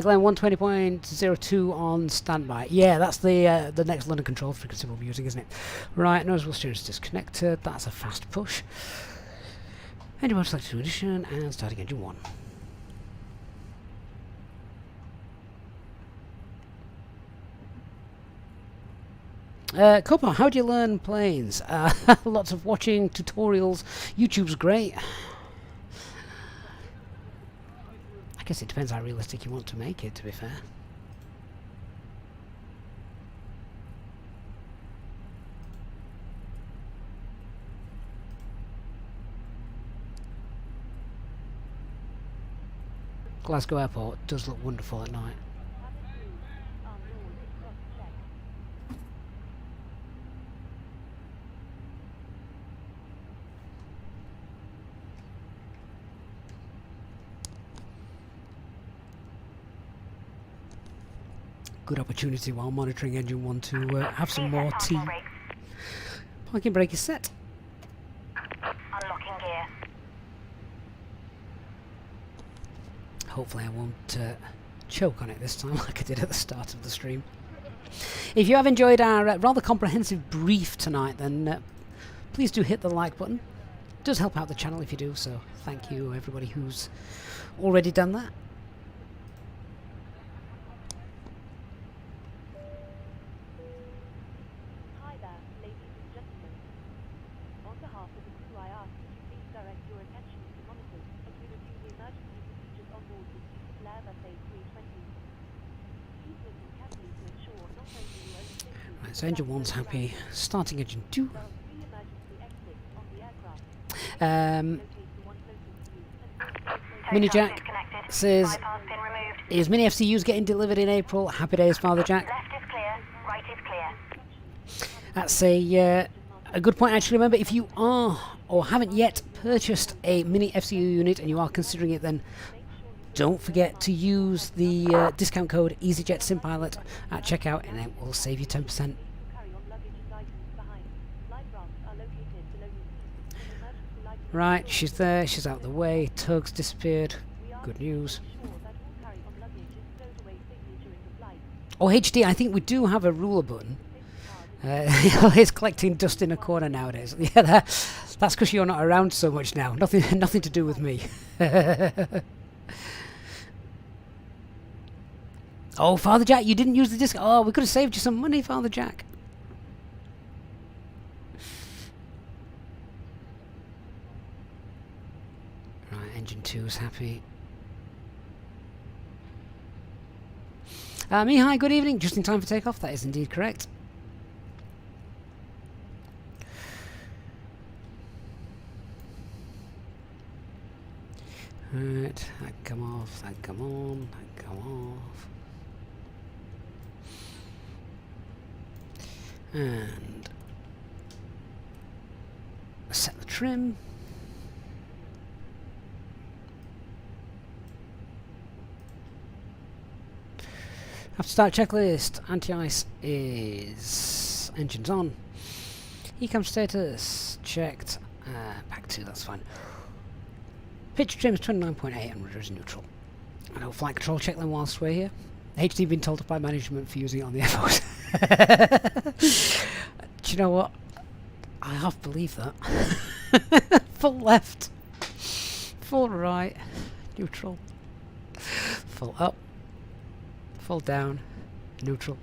Glenn 120.02 on standby. Yeah, that's the next London control frequency we'll be using, isn't it? Right, nose wheel steering is disconnected. That's a fast push. Engine mode selected to ignition and starting engine 1. Copa, how do you learn planes? Lots of watching, tutorials. YouTube's great. I guess it depends how realistic you want to make it, to be fair. Glasgow Airport does look wonderful at night. Good opportunity while monitoring engine 1 to have some more tea. Parking brakes. Parking brake is set. Unlocking gear. Hopefully I won't choke on it this time like I did at the start of the stream. If you have enjoyed our rather comprehensive brief tonight, then please do hit the like button. It does help out the channel if you do, so thank you everybody who's already done that. Hi there, ladies and gentlemen. On behalf of the crew, I ask that you please direct your attention to the monitors as we review the emergency procedures on board the Fenix A320. Please listen carefully to ensure not only your own safety, Right, so engine 1's happy. Starting engine 2. there are 3 emergency exits on the aircraft. Um, Locate the one closest to you and Mini Takeoff Jack disconnected. says, Bypass pin removed. is MiniFCU's getting delivered in April? Happy days, Father Jack. Left is clear. Right is clear. That's a good point actually. Remember, if you are or haven't yet purchased a MiniFCU unit and you are considering it, then don't forget to use the discount code Easyjet SimPilot at checkout and it will save you 10%. carry on luggage and items behind. Life rafts are located below you. Emergency lighting Right, she's there, she's out the way, Tug's disappeared. Good news. ensure that all carry-on luggage is stowed away safely during the flight. Oh, HD, I think we do have a ruler button. It's collecting dust in a corner nowadays. Yeah, that's because you're not around so much now. Nothing to do with me. Oh, Father Jack, you didn't use the disc. Oh, we could have saved you some money, Father Jack. Right, engine 2's happy. Mihai, good evening. Just in time for takeoff. That is indeed correct. Right, that can come off, that can come on, that can come off. And set the trim. After start checklist, anti-ice is engines on. Ecam status checked. Back to, that's fine. Pitch trim is 29.8 and rudder is neutral. I know flight control check them whilst we're here. HD been told off by management for using it on the FOs. Do you know what? I half believe that. Full left, full right, neutral, full up, full down, neutral,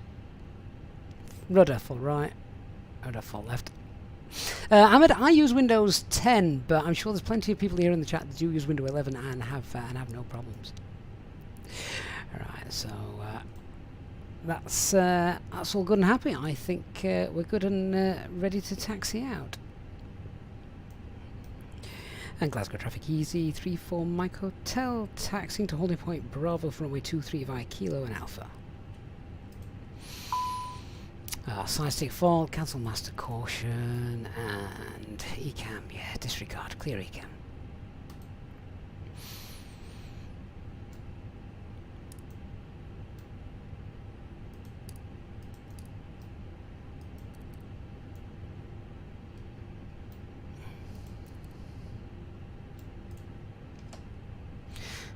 rudder full right, rudder full left. Ahmed, I use Windows 10, but I'm sure there's plenty of people here in the chat that do use Windows 11 and have no problems. Alright, so that's all good and happy. I think we're good and ready to taxi out. And Glasgow traffic easy, 34 Mike Hotel, taxiing to holding point Bravo for runway 23 via Kilo and Alpha. Side stick fault, cancel master caution, and ECAM, yeah, disregard, clear ECAM.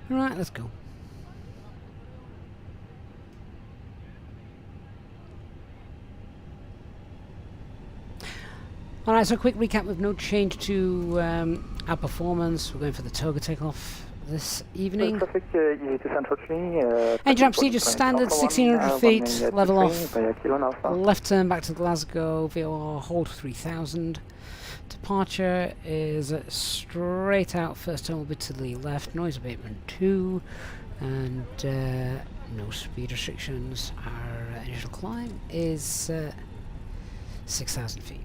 Alright, let's go. Alright, so a quick recap with no change to our performance. We're going for the Toga takeoff this evening. Traffic Engine up procedure standard, 1600 feet, level off. Left turn back to Glasgow, VOR hold 3000. Departure is straight out, first turn will be to the left, noise abatement 2, and no speed restrictions. Our initial climb is 6,000 feet.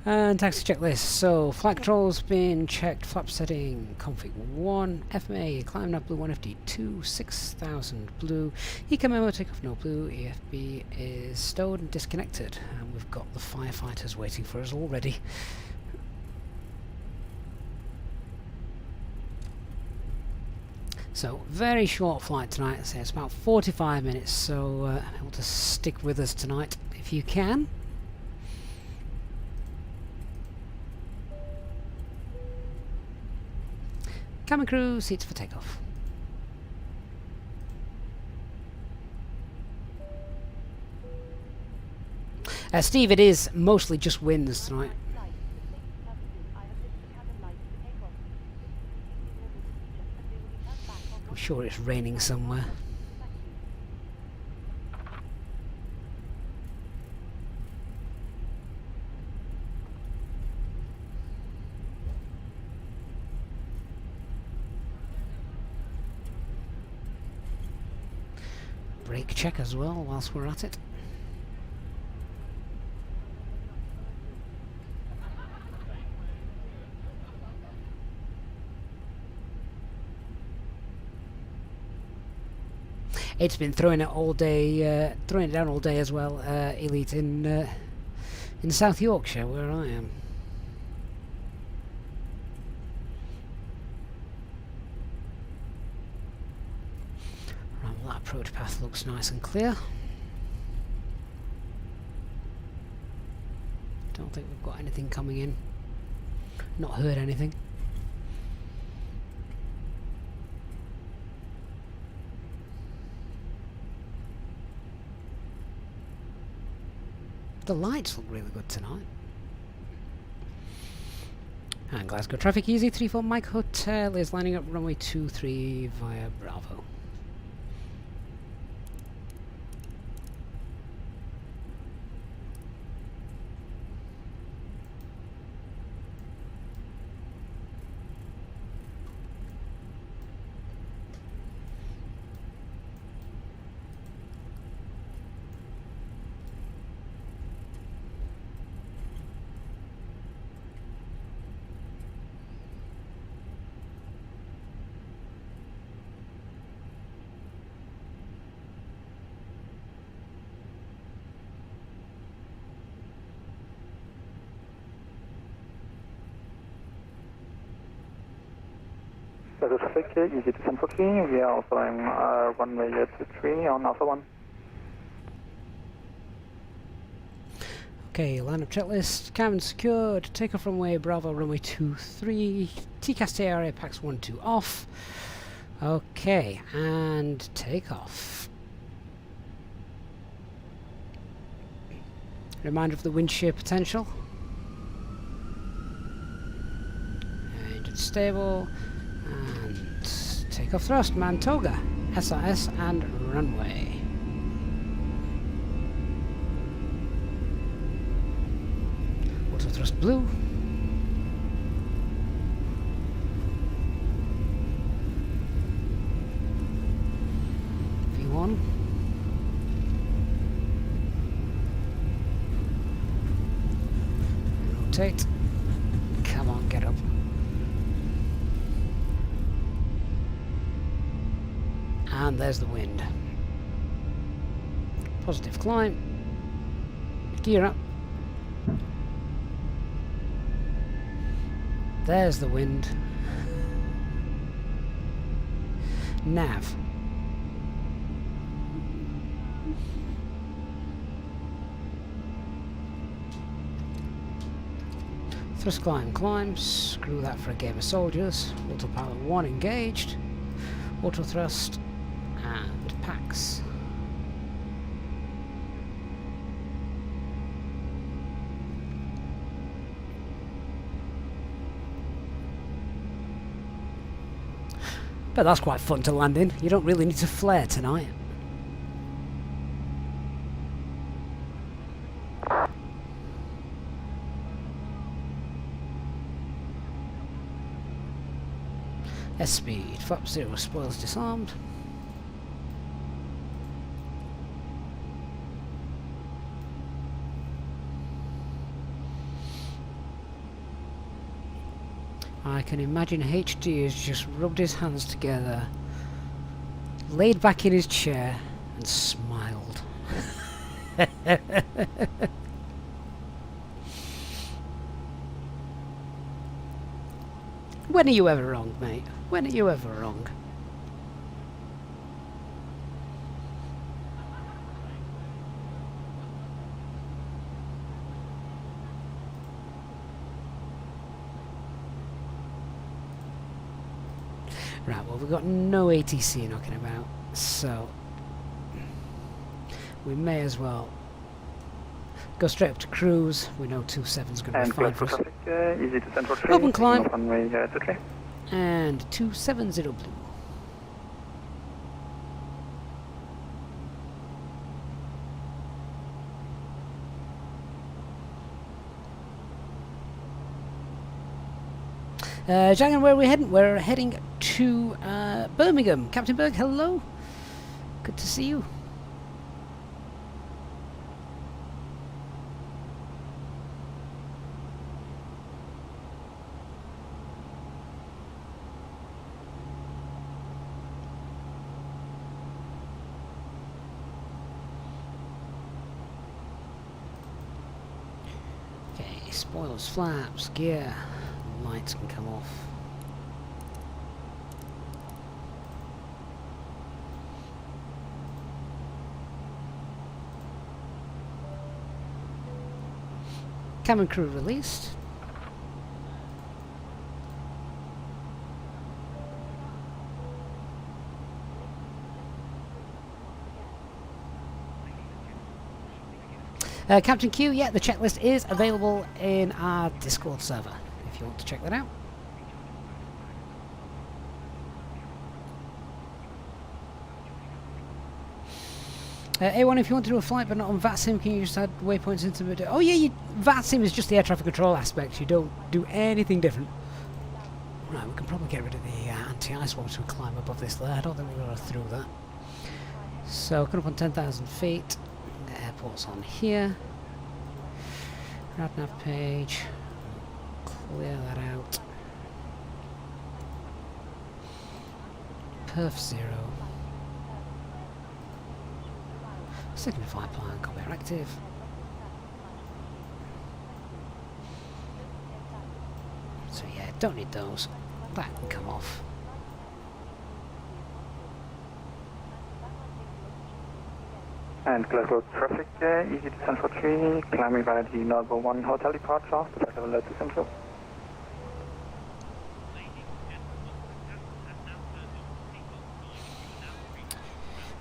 And taxi checklist. So flight control's been checked, flap setting, config 1, FMA, climb up blue 1FD2, 6,000 blue, ECA memo, takeoff no blue, EFB is stowed and disconnected, and we've got the firefighters waiting for us already. So very short flight tonight, so it's about 45 minutes, so able to stick with us tonight if you can. Cabin crew, seats for takeoff. Steve, it is mostly just winds tonight. I'm sure it's raining somewhere. Brake check as well whilst we're at it. It's been throwing it all day, throwing it down all day as well, Elite, in South Yorkshire where I am. That approach path looks nice and clear. Don't think we've got anything coming in. Not heard anything. The lights look really good tonight. And Glasgow traffic easy, 34 Mike Hotel is lining up runway 23 via Bravo. Glasgow traffic, easy to 1043, we are following runway 23 on Alpha 1. Okay, lineup checklist. Cabin secured. Takeoff runway Bravo, runway 23. TCAS TRA packs 1, 2 off. Okay, and takeoff. Reminder of the wind shear potential. Engine stable. And takeoff thrust. Mantoga. SRS and runway. Auto thrust blue. V1. Rotate. Come on, get up. And there's the wind. Positive climb. Gear up. There's the wind. Nav. Thrust climb climb. Screw that for a game of soldiers. Autopilot 1 engaged. Auto thrust and packs. But that's quite fun to land in. You don't really need to flare tonight. S-speed, flap 0, spoils disarmed. I can imagine HD has just rubbed his hands together, laid back in his chair and smiled. When are you ever wrong, mate? When are you ever wrong? Right, well, we've got no ATC knocking about, so we may as well go straight up to cruise. We know 27's going to be fine for us. Easy to central tree. Open climb. Runway 23. And 270 blue. Jagan, where are we heading? We're heading to Birmingham. Captain Berg, hello. Good to see you. Okay, spoilers, flaps, gear. Lights can come off. Cabin crew released. Captain Q, yeah, the checklist is available in our Discord server if you want to check that out. A1, if you want to do a flight but not on VATSIM, can you just add waypoints into it? Oh yeah, VATSIM is just the air traffic control aspect. You don't do anything different. Right, we can probably get rid of the anti-ice once we climb above this layer. I don't think we're going to go through that. So, coming up on 10,000 feet. The airport's on here. RadNav page. Clear that out. Perf 0. Signify plan, copy active. So yeah, don't need those. That can come off. And Glasgow traffic, easy descent for 3, climbing via the number 1 hotel departure, flight level to Central.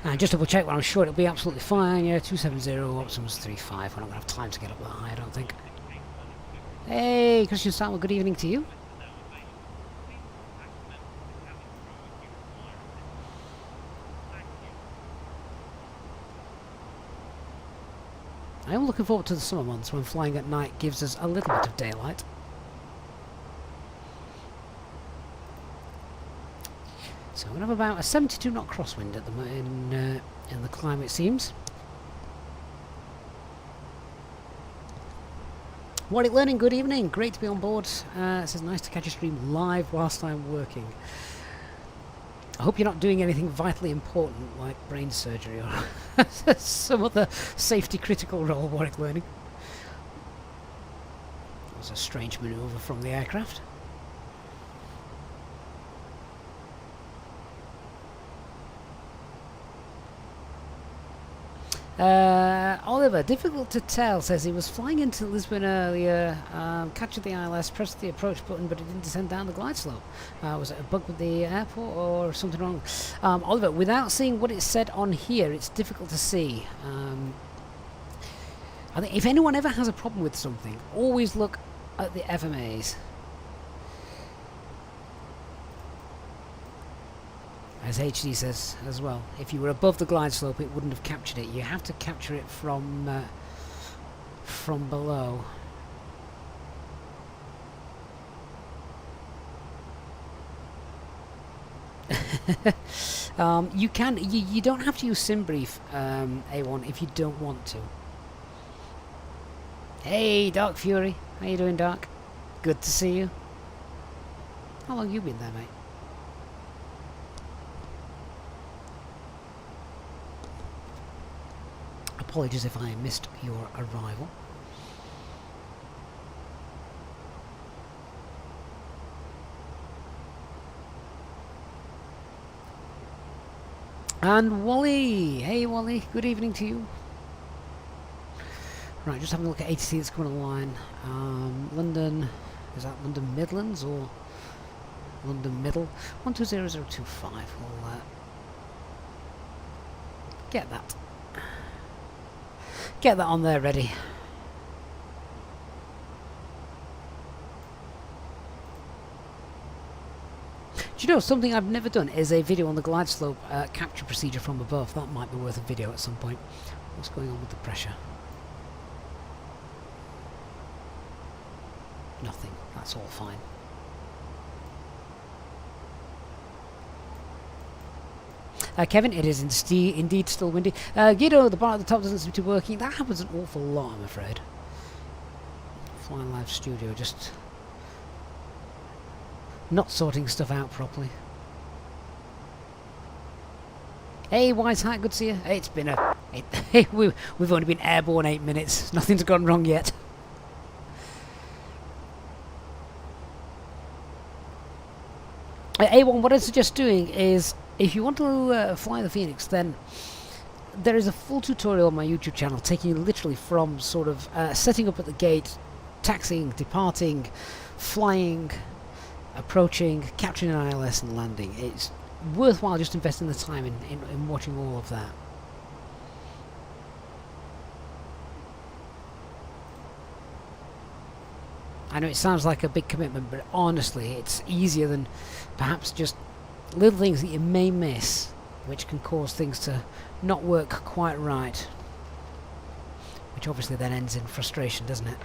And just double check, but I'm sure it'll be absolutely fine. Yeah, 270, options 35. We're not going to have time to get up that high, I don't think. Hey, Christian Samuel, good evening to you. I am looking forward to the summer months when flying at night gives us a little bit of daylight. So we're going to have about a 72 knot crosswind at the in the climb, it seems. Warwick Learning, good evening. Great to be on board. It says nice to catch a stream live whilst I'm working. I hope you're not doing anything vitally important like brain surgery or some other safety critical role, Warwick Learning. That was a strange manoeuvre from the aircraft. Oliver, difficult to tell, says he was flying into Lisbon earlier, captured the ILS, pressed the approach button, but it didn't descend down the glide slope. Was it a bug with the airport or something wrong? Oliver, without seeing what it said on here, it's difficult to see. I think if anyone ever has a problem with something, always look at the FMAs. As HD says as well, if you were above the glide slope, it wouldn't have captured it. You have to capture it from below. You can. You don't have to use SimBrief, A1, if you don't want to. Hey, Dark Fury, how you doing, Dark? Good to see you. How long you been there, mate? Apologies if I missed your arrival. And Wally! Hey Wally, good evening to you. Right, just having a look at ATC that's coming on the line. London, is that London Midlands or London Middle? 120025, we'll get that. Get that on there ready. Do you know, something I've never done is a video on the glide slope capture procedure from above. That might be worth a video at some point. What's going on with the pressure? Nothing. That's all fine. Kevin, it is indeed still windy. Guido, the bar at the top doesn't seem to be working. That happens an awful lot, I'm afraid. Flying Live Studio, just not sorting stuff out properly. Hey, Wise Hat, good to see you. It's been we've only been airborne 8 minutes. Nothing's gone wrong yet. A1, what I suggest doing is, if you want to fly the Fenix, then there is a full tutorial on my YouTube channel taking you literally from sort of setting up at the gate, taxiing, departing, flying, approaching, capturing an ILS and landing. It's worthwhile just investing the time in watching all of that. I know it sounds like a big commitment, but honestly it's easier than perhaps just little things that you may miss, which can cause things to not work quite right, which obviously then ends in frustration, doesn't it?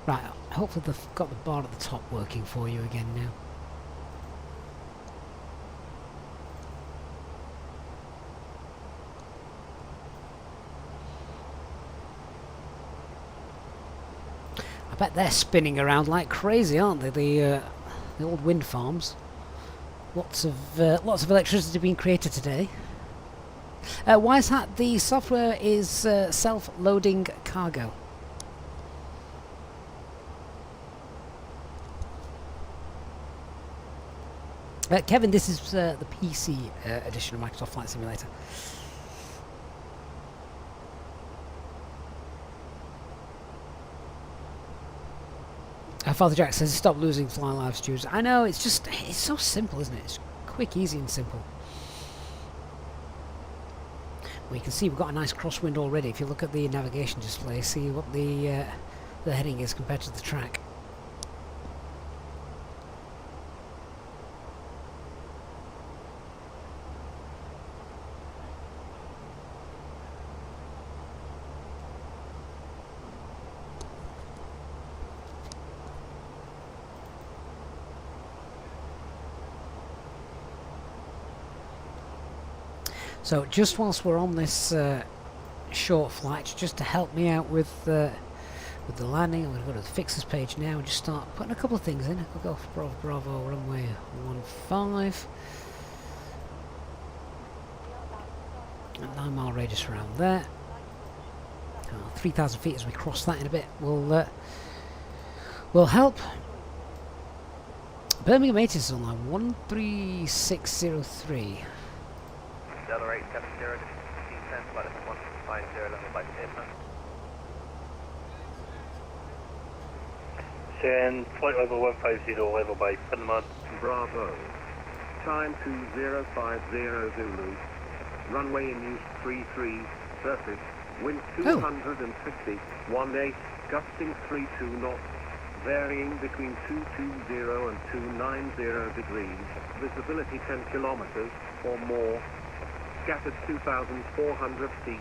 Right, hopefully they've got the bar at the top working for you again now. I bet they're spinning around like crazy, aren't they? The old wind farms. Lots of electricity being created today. Wise Hat, the software is self-loading cargo. Kevin, this is the PC edition of Microsoft Flight Simulator. Father Jack says, stop losing Fly Live stews. I know, it's so simple, isn't it? It's quick, easy and simple. Well, you can see we've got a nice crosswind already. If you look at the navigation display, see what the heading is compared to the track. So just whilst we're on this short flight, just to help me out with the landing, I'm going to go to the fixes page now and just start putting a couple of things in. I'll go for Bravo runway 15, a 9 mile radius around there. 3,000 feet as we cross that in a bit will help. Birmingham 80 is on line 13603. Delta 870, descent, flight 150, level by pavement. Send flight level 150, level by Finland. Bravo. Time 2050 Zulu. Runway in use 33, surface. Wind 250, 18, gusting 32 knots. Varying between 220 and 290 degrees. Visibility 10 kilometers or more. Scattered 2,400 feet.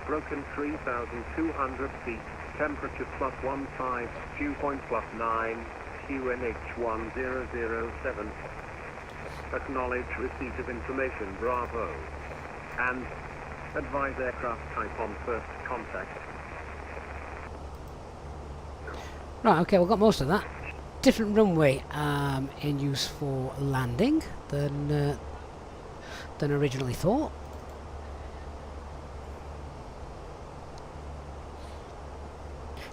Broken 3,200 feet. Temperature +15. Dew point +9. QNH 1007. Acknowledge receipt of information. Bravo. And advise aircraft type on first contact. Right, okay, we've got most of that. Different runway in use for landing than originally thought.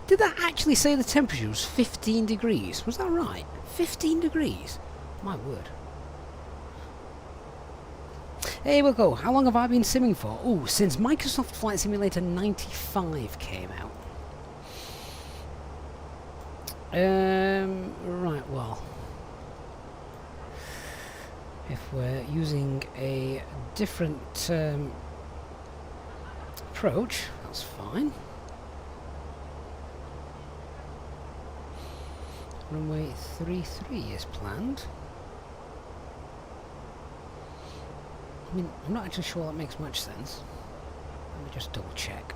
Did that actually say the temperature was 15 degrees? Was that right? 15 degrees? My word. Here we go. How long have I been simming for? Oh, since Microsoft Flight Simulator 95 came out. Right, well, if we're using a different approach, that's fine. Runway 33 is planned. I mean, I'm not actually sure that makes much sense. Let me just double check.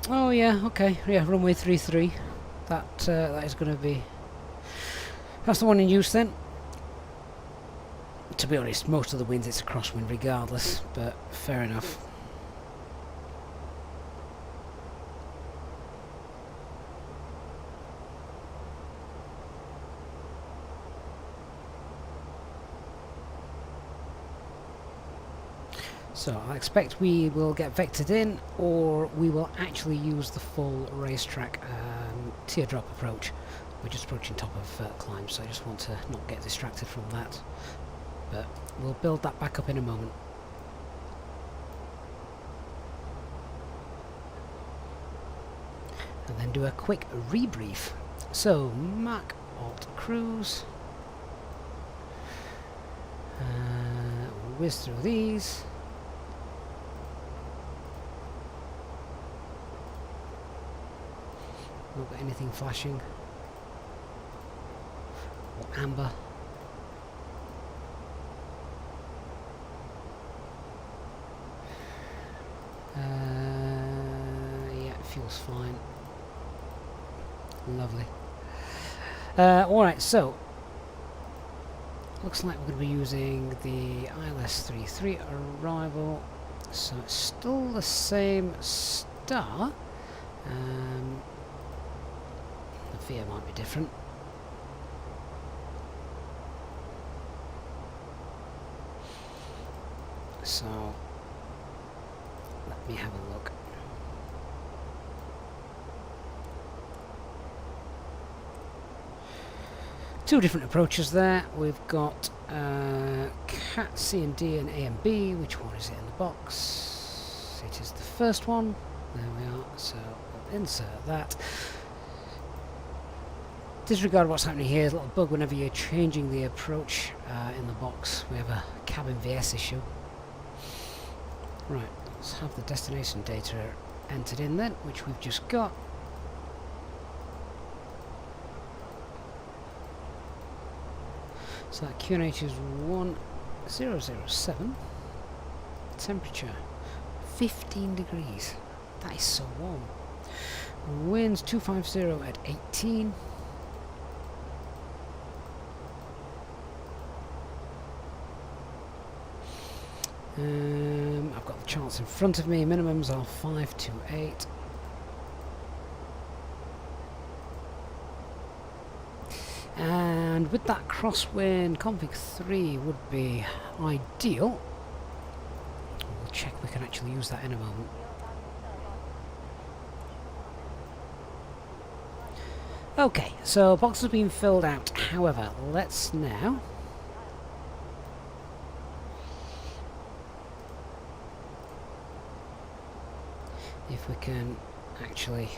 Oh yeah, okay, yeah, runway 33. That is going to be... That's the one in use then. To be honest, most of the winds it's a crosswind regardless, but fair enough. So I expect we will get vectored in, or we will actually use the full racetrack teardrop approach. We're just approaching top of climb, so I just want to not get distracted from that. But we'll build that back up in a moment. And then do a quick rebrief. So, Mac Alt Cruise. Whiz through these. Not got anything flashing or amber. Yeah, it feels fine. Lovely. Alright, so looks like we're going to be using the ILS-33 arrival, so it's still the same star. The fear might be different. So let me have a look. Two different approaches there. We've got Cat C and D and A and B. Which one is it in the box? It is the first one. There we are. So we'll insert that. Disregard what's happening here. There's a little bug whenever you're changing the approach in the box. We have a cabin VS issue. Right, let's have the destination data entered in then, which we've just got. So that QNH is 1007. Temperature 15 degrees. That is so warm. Winds 250 at 18. I've got the charts in front of me. Minimums are 528. And with that crosswind, config 3 would be ideal. We'll check we can actually use that in a moment. Okay, so box has been filled out. However, let's now if we can actually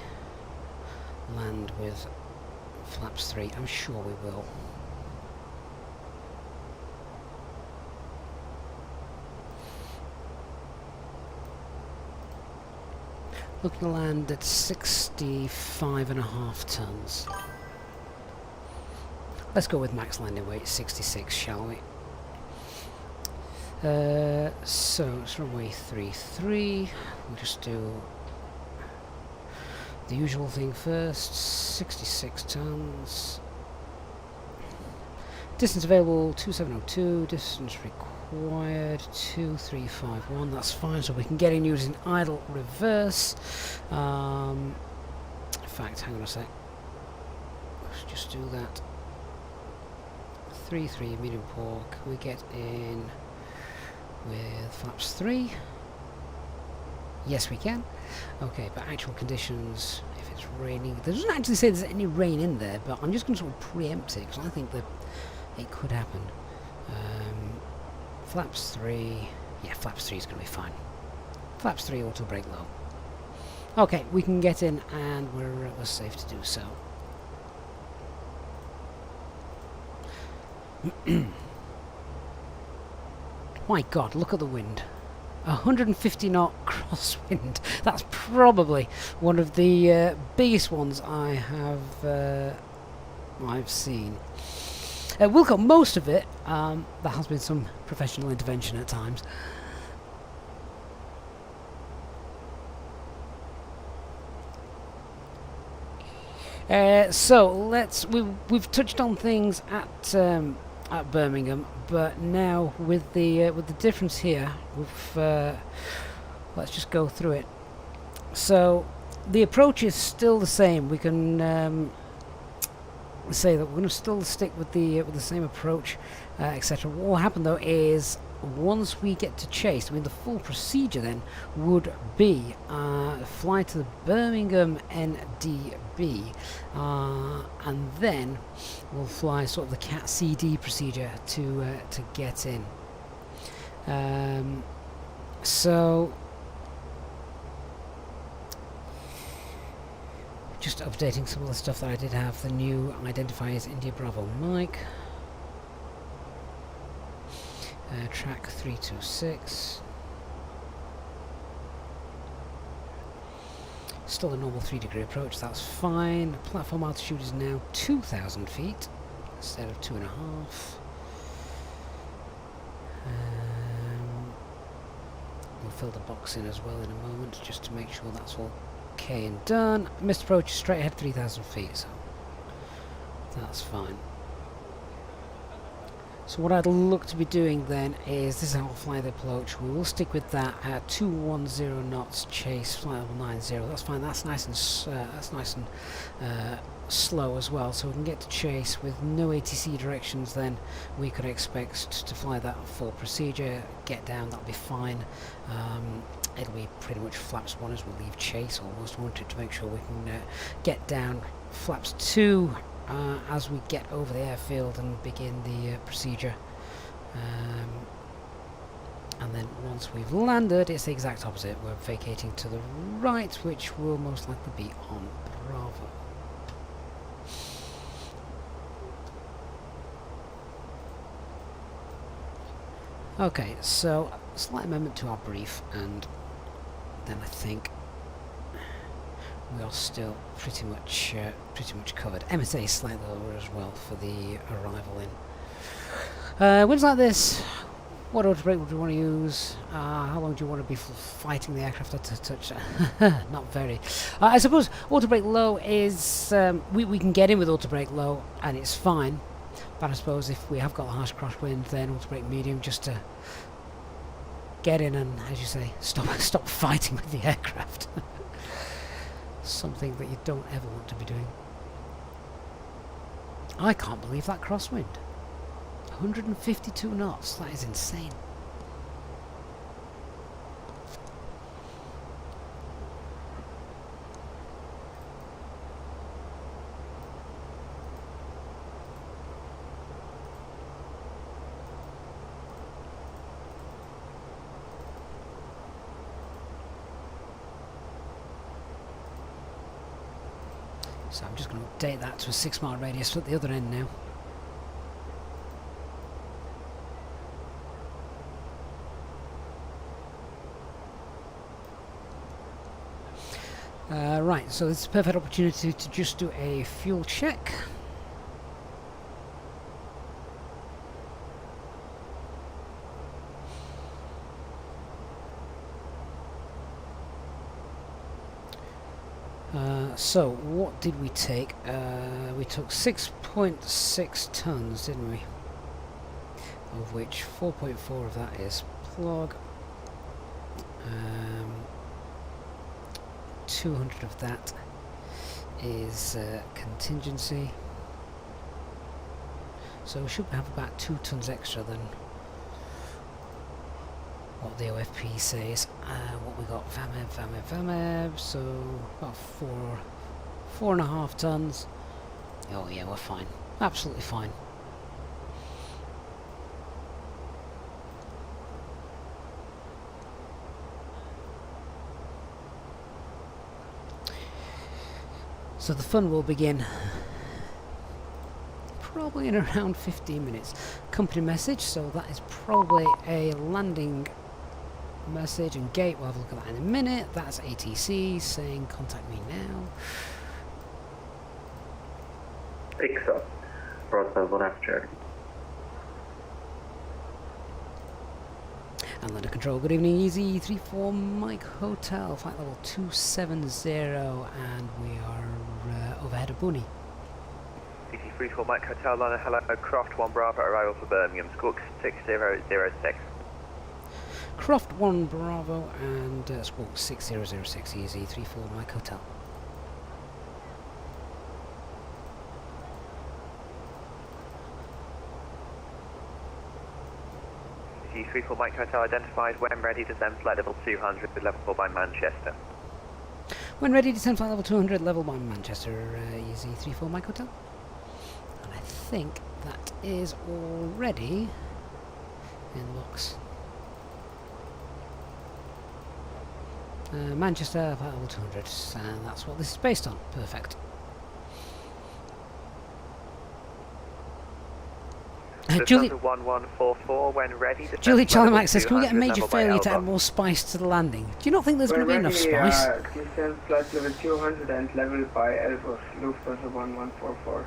land with flaps 3. I'm sure we will. Looking to land at 65.5 tons. Let's go with max landing weight 66, shall we? So it's runway 33. We'll just do the usual thing first. 66 tons. Distance available 2702. Distance required 2351. That's fine. So we can get in using idle reverse. In fact, hang on a sec. Let's just do that. 33 medium pork. We get in with flaps 3. Yes, we can. Okay, but actual conditions, if it's raining, there doesn't actually say there's any rain in there, but I'm just going to sort of preempt it because I think that it could happen. Flaps 3, yeah, flaps 3 is going to be fine. Flaps 3 auto brake low. Okay, we can get in and we're safe to do so. My God, look at the wind. 150 knot crosswind. That's probably one of the biggest ones I've seen. We'll got most of it. There has been some professional intervention at times. So we've touched on things at Birmingham, but now with the difference here, let's just go through it. So the approach is still the same. We can say that we're going to still stick with the same approach, etc. What will happen though is once we get to chase, I mean the full procedure then would be fly to the Birmingham NDB, and then we'll fly sort of the Cat CD procedure to get in. So just updating some of the stuff that I did have. The new identifiers India Bravo Mike. Track 326. Still a normal 3-degree approach, that's fine. Platform altitude is now 2,000 feet instead of 2.5. We'll fill the box in as well in a moment just to make sure that's all okay and done. Missed approach is straight ahead 3,000 feet, so that's fine. So what I'd look to be doing then is, this is how I'll fly the approach. We will stick with that at 210 knots, chase, flight level 90. That's fine. That's nice and slow as well. So we can get to chase with no ATC directions. Then we could expect to fly that full procedure. Get down. That'll be fine. It'll be pretty much flaps 1 as we leave chase. Almost wanted to make sure we can get down. Flaps 2. as we get over the airfield and begin the procedure. And then once we've landed, it's the exact opposite. We're vacating to the right, which will most likely be on Bravo. Okay, so a slight amendment to our brief, and then I think we are still pretty much covered. MSA is slightly lower as well for the arrival in. Winds like this, what auto brake would you want to use? How long do you want to be fighting the aircraft to touch? Not very. I suppose auto brake low is we can get in with auto brake low and it's fine. But I suppose if we have got a harsh crosswind, then auto brake medium just to get in and, as you say, stop fighting with the aircraft. Something that you don't ever want to be doing. I can't believe that crosswind. 152 knots. That is insane. So I'm just going to update that to a 6-mile radius at the other end now. Right, so it's a perfect opportunity to just do a fuel check. So what did we take? We took 6.6 tons, didn't we? Of which 4.4 of that is plug. 200 of that is contingency. So we should have about 2 tons extra than what the OFP says. What we got, VAMEB, so about 4.5 tons. Oh yeah, we're fine, absolutely fine. So the fun will begin probably in around 15 minutes. Company message, so that is probably a landing message, and gate, we'll have a look at that in a minute. That's ATC saying contact me now. Picks up. Broadband on after. And London Control, good evening, Easy 34 Mike Hotel, flight level 270, and we are overhead of Booney. Easy 34 Mike Hotel, London, hello, Croft 1 Bravo, arrival for Birmingham, squawk 6006. Croft 1 Bravo and squawk 6006, Easy 34 Mike Hotel. Easy 34 Mike Hotel identified, when ready, descend flight level 200 with level 4 by Manchester. When ready, descend flight level 200, level 1 Manchester, Easy 34 Mike Hotel. And I think that is already in looks. Manchester, flight level 200, and that's what this is based on. Perfect. Julie, 1144, when ready, Julie Charlie Max says, can we get a major failure to add more spice to the landing? Do you not think there's going to be enough spice? Descend flight level 200 and level by Airbus, Lufthansa 1144.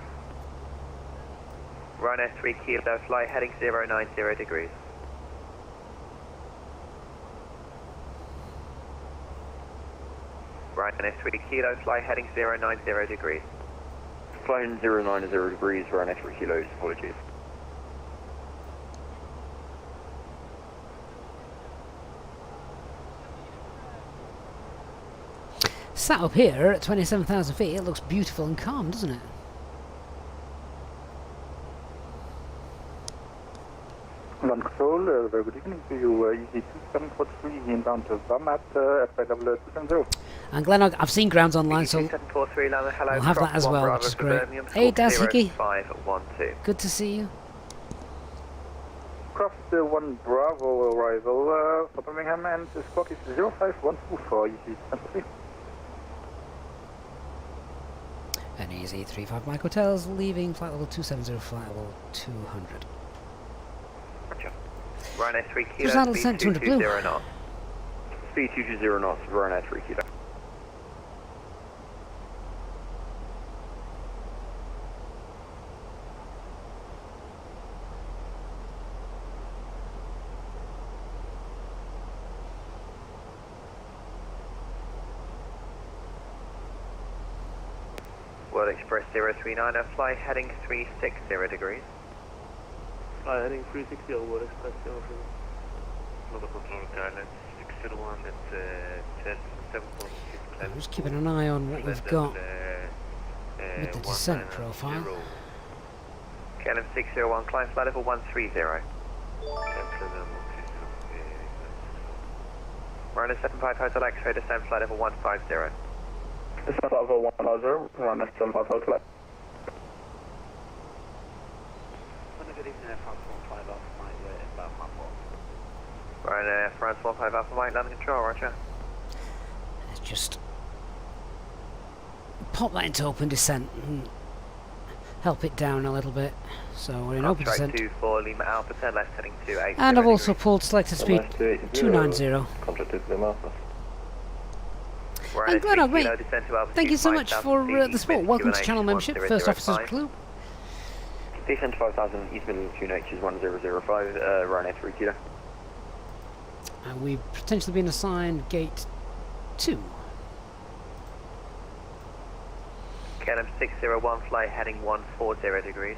Ryanair 3 Kilo, fly heading 090 degrees. Ryanair 3 Kilo, fly heading 090 degrees. Flying 090 degrees, Ryanair 3 kilos, apologies. Sat up here at 27,000 feet, it looks beautiful and calm, doesn't it? One control, very good evening to you. Easy 2743 inbound to Vermont, flight level 270. And Glennog, I've seen grounds online, so 2743, London, hello. I'll have that as well, which is great. Hey, Daz Hickey. 512. Good to see you. Croft 1 Bravo arrival for Birmingham, and the squawk is 0512 for Easy 2743. And Easy 35 Mike Hotels, leaving flight level 270, flight level 200. Ryanair 3 kilo, Just handle descent 200 blue. knots. Speed 220 knots, Ryanair 3 kilo. World Express 039, fly heading 360 degrees. Fly heading 360 or World Express 039. Another control Thailand 601, it's 10.7.6. I'm just keeping an eye on what we've got with the descent profile. KLM 601, climb flight level 130. Ryanair 75 Hotel X-ray, descent flight level 150. Descent flight level 150, Ryanair 75 Hotel X. Ryanair France 15 Alpha Mike, landing control, roger. Let's just pop that into open descent and help it down a little bit. So we're in open descent. 24 Lima Alpha 10 left heading 280. And I've also pulled selected speed 290. Contracted Lima Alpha. And Glennog, mate, thank you so much for the support. Welcome to channel membership, First Officer's Clue. Descent 5000, East Midlands QNH is 1005, Ryanair 3 kilo. And we've potentially been assigned gate 2. KLM 601, fly heading 140 degrees.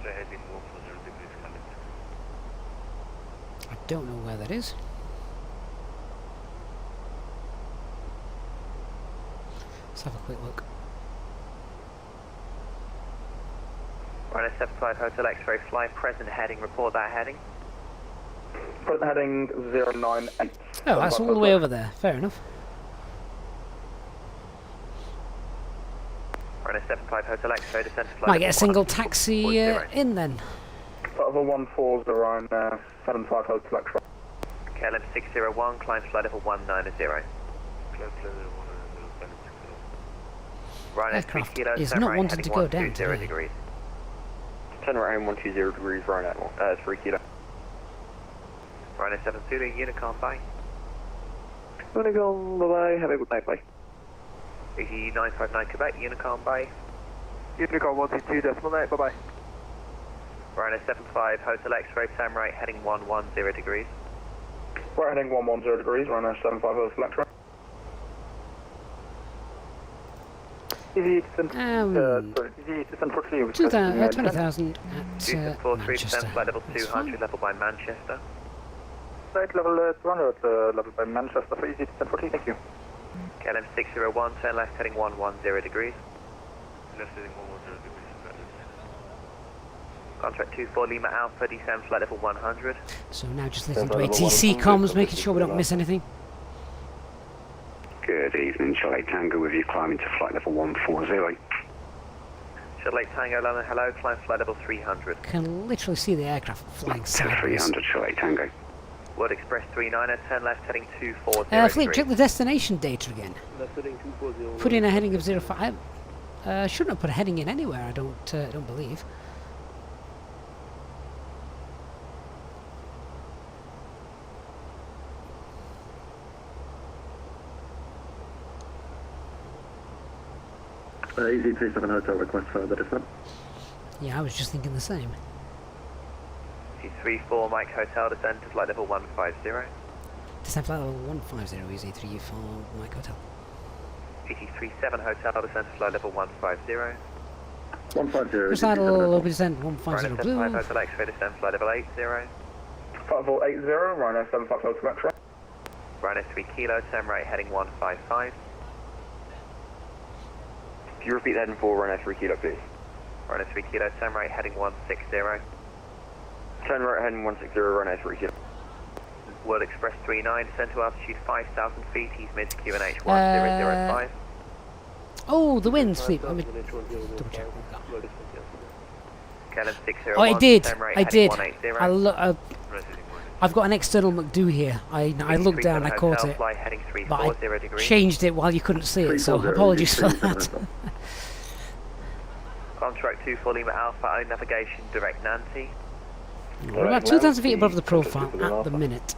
Fly heading 140 degrees, I don't know where that is. Let's have a quick look. Ryanair 75 Hotel X-ray, fly present heading, report that heading. Present heading 098. Oh, that's all the way over there. Fair enough. Ryanair 75 Hotel X-ray, descent to flight. Might get a single taxi in then. Flight level 140, Ryanair 75 Hotel X-ray. KLM 601, climb flight level 190. Ryanair 3 Aircraft kilo, is turn not right wanting heading to go down 120 today. degrees. Turn right home 120 degrees, Ryanair 3 kilo. Ryanair 72, Unicom, bye. Unicom, bye-bye, have a good night, bye. Easy 959 Quebec, Unicom, bye. Unicom 122 decimal 8, bye bye. Ryanair 75 Hotel X-ray, turn right heading 110 degrees. Right heading 110 degrees, Ryanair 75 Hotel X-ray. Easy descent, easy descent for 3. 20,000 at Descent 43, Manchester. descent flight level That's 200, fine. level by Manchester. Flight level 200, level by Manchester for easy descent for 3, thank you. KLM 601, turn left heading 110 degrees. Left heading 110 degrees. Contract 24 Lima Alpha, descend flight level 100. So now just listening to ATC comms, making sure we don't miss anything. Good evening, Charlie Tango with you climbing to flight level 140. Shuttle 8 Tango, London, hello, climb flight level 300. Can literally see the aircraft flying sideways. 300, Charlie Tango. World Express 39, turn left heading 240 Fleet, degrees. check the destination data again. Left heading 240. Put in a heading of 05. Shouldn't have put a heading in anywhere, I don't believe. Easy 37 Hotel request further descent. Yeah, I was just thinking the same. T34 Mike Hotel, descend to flight level 150. Descent flight level 150, easy 34 Mike Hotel. PT37 Hotel, descend to flight level 150. 150. Recital open descent 150 Ryanair blue. 75 Hotel X-ray, descend flight level 80. Flight level 80, Ryanair 75 Hotel X-ray. Ryanair 3 kilo, turn right heading 155. Can you repeat that in for Ryanair 3 kilo, please? Ryanair 3 kilo, turn right heading 160. Turn right heading 160, runway 3 kilo. World Express 39, descend to altitude 5,000 feet, East Mid QNH 1005. Oh, the wind sweep. Let me double check. KLM 601. Oh, I did. turn right I heading did. 180. I've got an external McDo here. I looked down, I caught it, Fly heading but I 340 degrees. changed it while you couldn't see it. So apologies for that. Contract 2 for Lima Alpha, own navigation, direct Nancy. We're about 2,000 feet above the profile at the minute.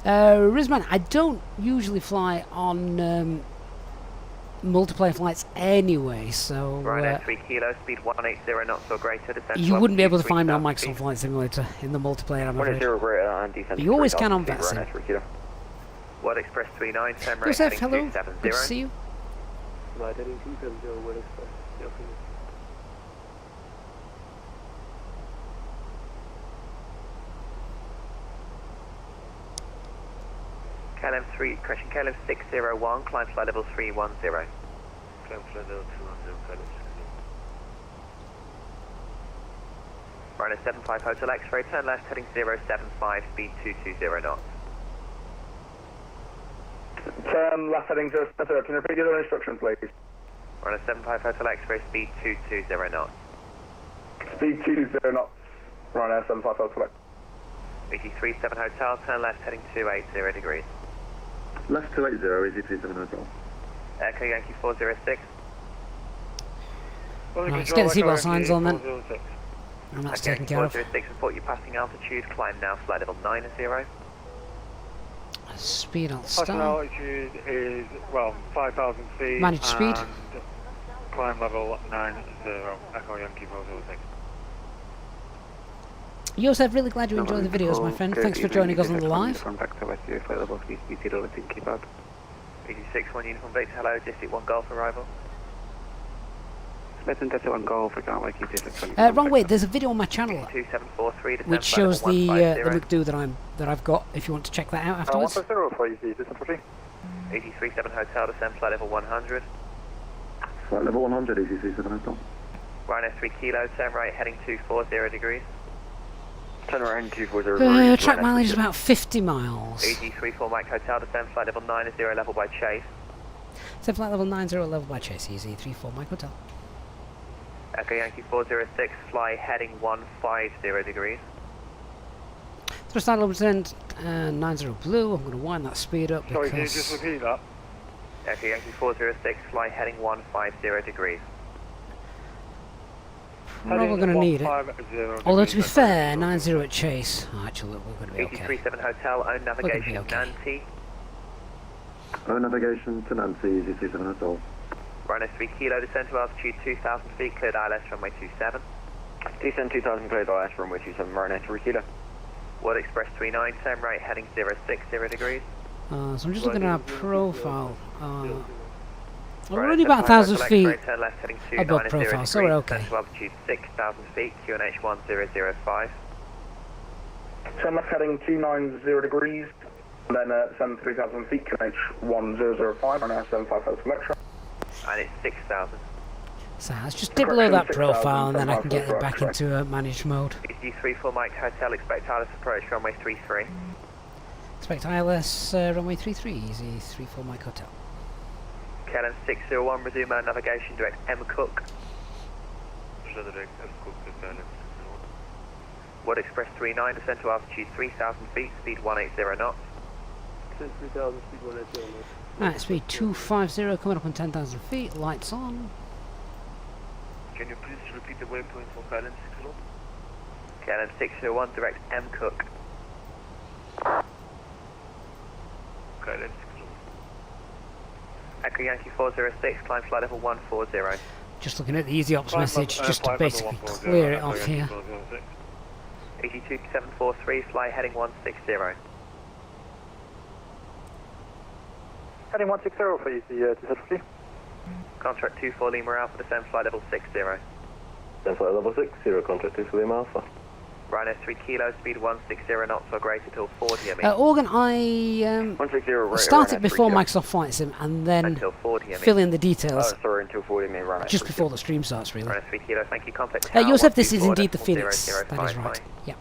Rizman, I don't usually fly on multiplayer flights anyway, so Ryanair 3 kilo, speed 180 knots or greater. Descent you to wouldn't be able to altitude find me on 3,000 Microsoft Flight Simulator in the multiplayer, I'm afraid. 180 greater and descend. But you always can on VATSIM. World Express 39, turn right Joseph, heading hello. 270. Good to see you. Right heading 270, World Express. Jocelyn. KLM 3, correction, KLM 601, climb flight level 310. Climb flight level 210, Ryanair 75 Hotel X-ray, turn left heading 075, speed 220 knots. Turn left heading 070. Can you repeat your instructions, please? Ryanair 75 Hotel X-ray, speed 220 knots. Speed 220 knots. Ryanair 75 Hotel. VT37 Hotel, turn left heading 280 degrees. Left 280, EasyJet Hotel. Echo Yankee 406. Right, let's get the seatbelt signs on then. And that's Echo taken Yankee care of. 406, report you passing altitude, climb now, flight level 90. Speed I'll Passing start. altitude is, well, 5,000 feet. Managed speed. And climb level 90, Echo Yankee 406. Joseph, really glad you enjoyed the videos, my friend. Thanks for joining us on the live. From back to West flight level 3 speed 0 and keep out. 86 1 uniform Victor, hello, District 1 Golf arrival. Smith and Delta 1 Golf, regard like Wrong way, there's a video on my channel 2743, which shows the McDo that I've got, if you want to check that out afterwards. 150 for Easy, descent for 3. 837 Hotel, descend flight level 100. Flight level 100, EasyJet Hotel. Ryanair 3 kilo, turn right heading 240 degrees. Turn right heading 240. Track mileage is about 50 miles. EG34 Mike Hotel, descend flight level 90, level by Chase. Descend flight level 90, level by Chase, Easy 34 Mike Hotel. Echo Yankee 406, fly heading 150 degrees. So start level descent 90 blue. I'm going to wind that speed up Sorry, can you because just repeat that? Echo Yankee 406, fly heading 150 degrees. probably going to need it. Although to be fair, 90 at Chase. Oh, actually, we're going to be okay. 837 Hotel, own navigation, okay. Nancy. Own navigation to Nancy, EasyJet Hotel. Ryanair 3 kilo, descend to altitude 2,000 feet, cleared ILS runway 27. Descend 2,000 cleared ILS runway 27, Ryanair 3 kilo. World Express 39, turn right heading 060 degrees. So I'm just looking at our profile. We're Ryanair only about 1,000 feet turn left heading above profile, so we're okay. Descend to altitude 6,000 feet, QNH 1005. Turn left heading 290 degrees, and then descend 3,000 feet, QNH 1005, and 75 Hotel X-ray. And it's 6,000. So let's just dip below that profile and then I can get it back into managed mode. EG34 Mike Hotel, expect ILS approach runway 33. Expect ILS runway 33, easy 34 Mike Hotel. KLM 601, resume our navigation, direct M Cook. World Express 39, descend to altitude 3,000 feet, speed 180 knots. 3,000 speed 180 knots. Right, speed 250 coming up on 10,000 feet, lights on. Can you please repeat the waypoint for KLM 601? KLM 601, direct M Cook. KLM 601. Echo Yankee 406, climb flight level 140. Just looking at the easy ops message, just to basically clear it off here. 82743, fly heading 160. Heading 160 for Easy, descent for 3. Contract 24 Lima Alpha, descend flight level 60. Descend flight level 60, contract 24 Lima Alpha. Rhino 3 kilo, speed 160 knots or greater till 40 ME. Organ, I 160 right, start it Rhino before 3 Microsoft Flight Sim and then Until 40 ME. fill in the details Oh, sorry, until 40 ME, Rhino just 3 before the stream starts, really. Rhino 3 kilo, thank you. Contact Joseph, this is indeed the Phoenix. That is right. Yeah.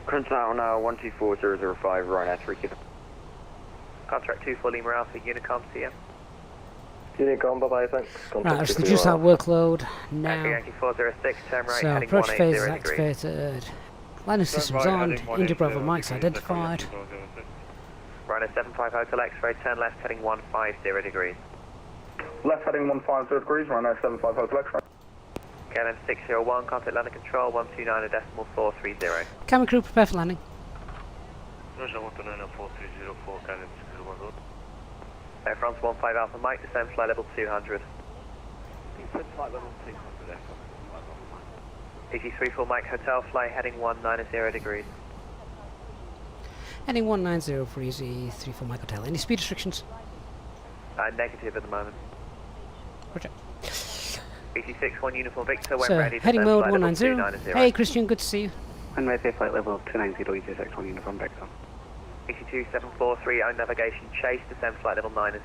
Current out on 124005, Rhino 3 kilo. Contract 2 for Lima Alpha, Unicom, see ya. Unicom, bye-bye, thanks. Right, let's reduce our workload Echo now. Yankee 406, turn right, So, heading approach phase is 180 degrees. activated. Line of systems on. India Bravo mics identified. Rhino 75 Hotel X-ray, turn left, heading 150 degrees. Left heading 150 degrees, Rhino 75 Hotel X-ray. KLM 601, contact landing control 129.430. Camera crew, prepare for landing. Air France 15 Alpha Mike, descend flight level 200. EG34 Mike Hotel, fly heading 190 degrees. Heading 190 for Easy 34 Mike Hotel. Any speed restrictions? Negative at the moment. Roger. EG61 Uniform Victor, when So, ready, heading descend mode flight level 190. 290. Hey Christian, good to see you. Runway flight level 290, EasyJet uniform back on. EG2743, own navigation, chase, descend flight level 90.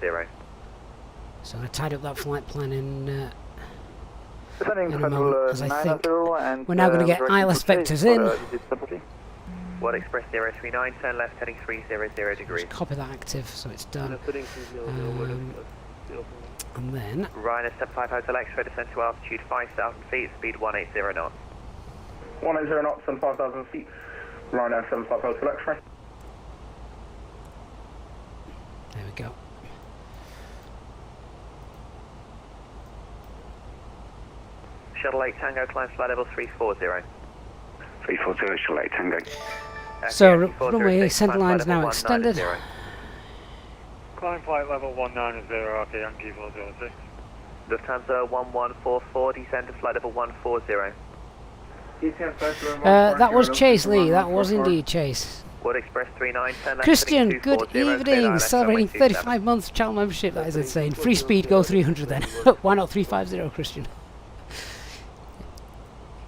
So I tied up that flight plan in Descending a to moment, level as I 90 think and we're now going to get direction ILS to chase vectors for, in. Easyjet Submarine. World Express 039, turn left, heading 300 degrees. Just copy that active so it's done. And then Rhino 75 Hotel X-ray, descend to altitude 5,000 feet, speed 180 knots. 180 knots and 5,000 feet. Rhino 75 Hotel X-ray. there we go. Shuttle 8 Tango, climb flight level 340. 340, Shuttle 8 Tango. So runway center line is now extended. Climb flight level 190, RK Yankee 406. Lufthansa 1144, descend to flight level 140. That was Chase Lee, that was indeed Chase. World Express 39, turn left, Christian, heading good 240, clear evening. ILS Celebrating runway 27. 35 months channel membership, that is insane. Free speed, go 300 then. Why not 350, Christian?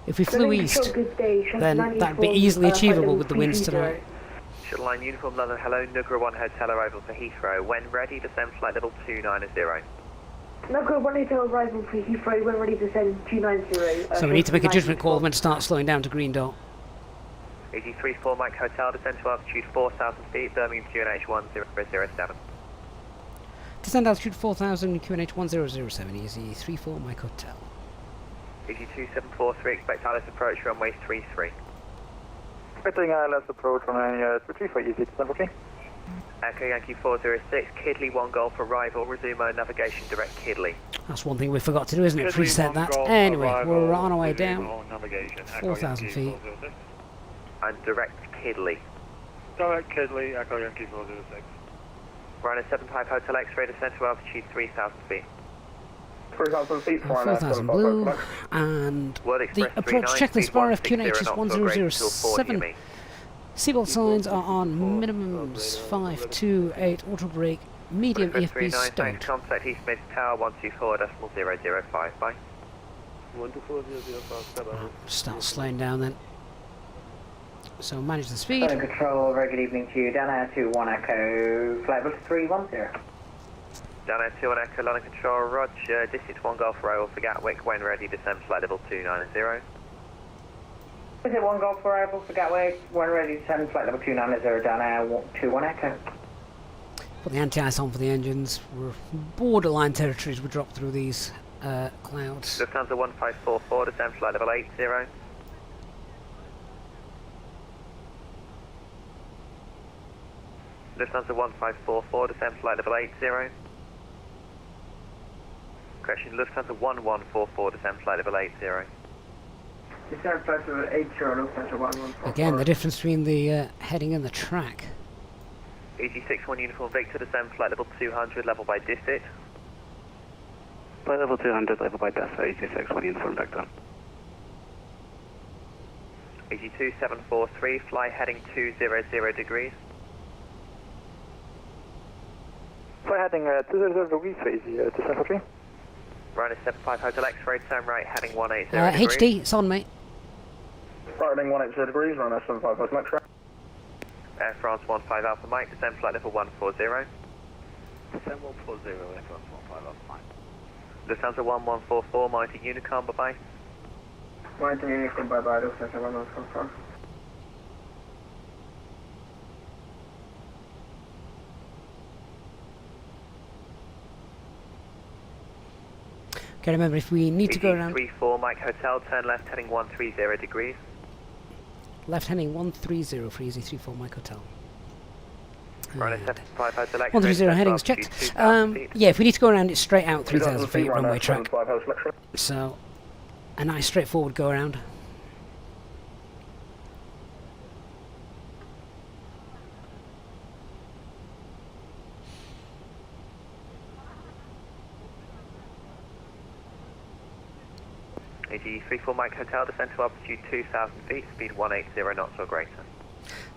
If we flew east, then that'd be easily achievable with the winds tonight. Shuttle line uniform London, hello, Nugra 1 hotel arrival for Heathrow. When ready, descend flight level 290. Nugra 1 hotel arrival for Heathrow, when ready to send 290. So we need to make a judgment call when to start slowing down to green dot. EG34 Mike Hotel, descend to altitude 4,000 feet, Birmingham QNH 1007. Descend altitude 4,000, QNH 1007, Easy 34 Mike Hotel. EG2743, expect ILS approach runway 33. Expecting ILS approach runway 33 for Easyjet Submarine. Echo Yankee 406, Kidley 1 Golf arrival, resume mode navigation direct Kidley. That's one thing we forgot to do, isn't it? Kidley Preset 1 that. Golf Anyway, arrival, we're on our way resume down. mode navigation, Echo 4,000 Yankee feet. 406. And direct Kidley. Direct Kidley, Echo Yankee 406. Rhino 75 Hotel X-ray, descend to altitude 3,000 feet. 3,000 feet for 4,000 blue, and World the Express approach 39, checklist speed bar of 160 QNH is knots or greater till 40 1007. ME. Seatbelt signs are on, minimums 528, auto brake, medium Express EFB 39, stowed. thanks, contact East Mid Tower 124.005, bye. Start slowing down then. So manage the speed. Southern Control, very good evening to you. Down Air 21 Echo, flight level 310. Down Air 2 on Echo, London Control, Roger, District 1 Golf Royal for Gatwick, when ready, descend flight level 290. Visit 1 Golf arrival for Gatwick, when ready to send flight level 290 down Air 21 Echo. Put the anti-ice on for the engines. We're borderline territories we drop through these clouds. Lufthansa 1544, descend flight level 80. Lufthansa 1544, descend flight level 80. Correction, Lufthansa 1144, descend flight level 80. Descend flight level 80, Lufthansa 1144. Again, the difference between the heading and the track. EG61 Uniform Victor, descend flight level 200, level by District. Flight level 200, level by Delta, EasyJet uniform back down. EG2743, fly heading 200 degrees. Fly heading 200 degrees for Easyjet Submarine. Rhino 75 Hotel X-ray, turn right, heading 180 degrees. HD, it's on, mate. Right, heading 180 degrees, runway 75 Hotel X-ray. Air France 15 Alpha Mike, descend flight level 140. Descend 140, Air France 15 Alpha Mike. Lufthansa 1144, Mighty Unicorn, bye-bye. Mighty Unicorn, bye-bye, Lufthansa 1144. Okay, remember, if we need to go around... 34 Mike Hotel, turn left heading 130 degrees. Left heading 130 for Easy 34 Mike Hotel. Runway 75 Hotel X-ray. 130 headings checked. Yeah, if we need to go around, it's straight out 3,000 feet runway track. So, a nice straightforward go around. AG34 Mike Hotel, descend to altitude 2,000 feet, speed 180 knots or greater.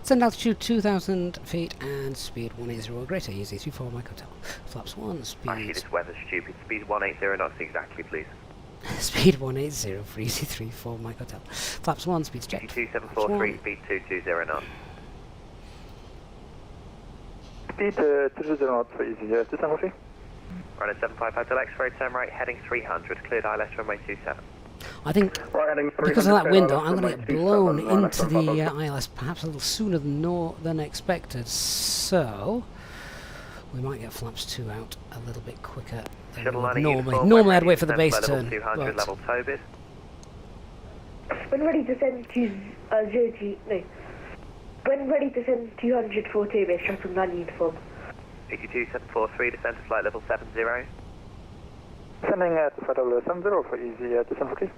Send altitude 2,000 feet and speed 180 or greater. Easy 34 Mike Hotel. Flaps 1, speed... Actually, this weather's stupid. Speed 180 knots exactly, please. Speed 180 for Easy 34 Mike Hotel. Flaps 1, speed's checked. 2743, speed 220 knots. Speed 220 knots for Easyjet, descend roughly. Runway 75 Hotel X-ray, turn right heading 300, cleared ILS runway 27. I think because of that window, I'm going to get blown into the ILS perhaps a little sooner than expected. So we might get flaps 2 out a little bit quicker than normally I'd wait for the base turn. 200 level tow bid. When ready to send to When ready to send 200 for two base track from 9 uniform. 82743, descend to flight level 70. Sending to flight level 70 for Easy descent roughly.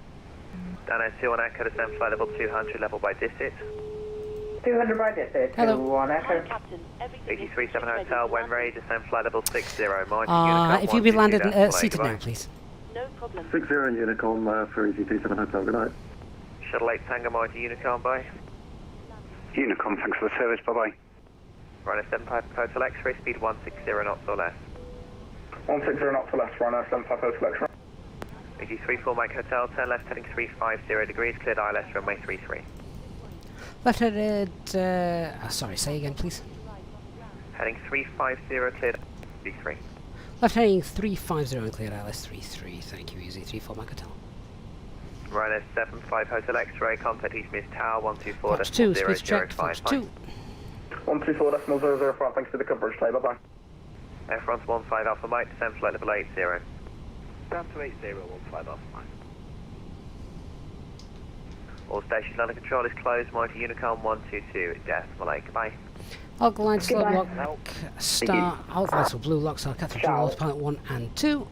Down 2 on Echo, descend flight level 200, level by Dissit. 200 by Dissit, 2 on Echo. 837 Hotel, when ready, descend flight level 60, Mighty if you'd be landed seated now, please. No problem. 60 Unicorn for Easy 27 Hotel, good night. Shuttle 8 Tango, Mighty Unicorn, bye. Unicorn, thanks for the service, bye-bye. Runway 75 Hotel X-ray, speed 160 knots or less. 160 knots or less, runway 75 Hotel X-ray. AG34 Mike Hotel, turn left heading 350 degrees, cleared ILS runway 33. Left headed, sorry, say again please. Heading 350, cleared 33. Left heading 350 and cleared ILS 33, thank you, Easy 34 Mike Hotel. Runway 75 Hotel X-ray, contact East Miss Tower, 124 Fox 2, speed's checked, Fox 2. 124.005, thanks for the coverage, bye bye. Air France 15 Alpha Mike, descend flight level 80. Down to 80, 15 Alpha Mike. All stations under control is closed, Mighty Unicorn 122, decimal 8, goodbye. Alt line slow lock, star, alt line blue lock, star, Cathedral, autopilot 1 and 2.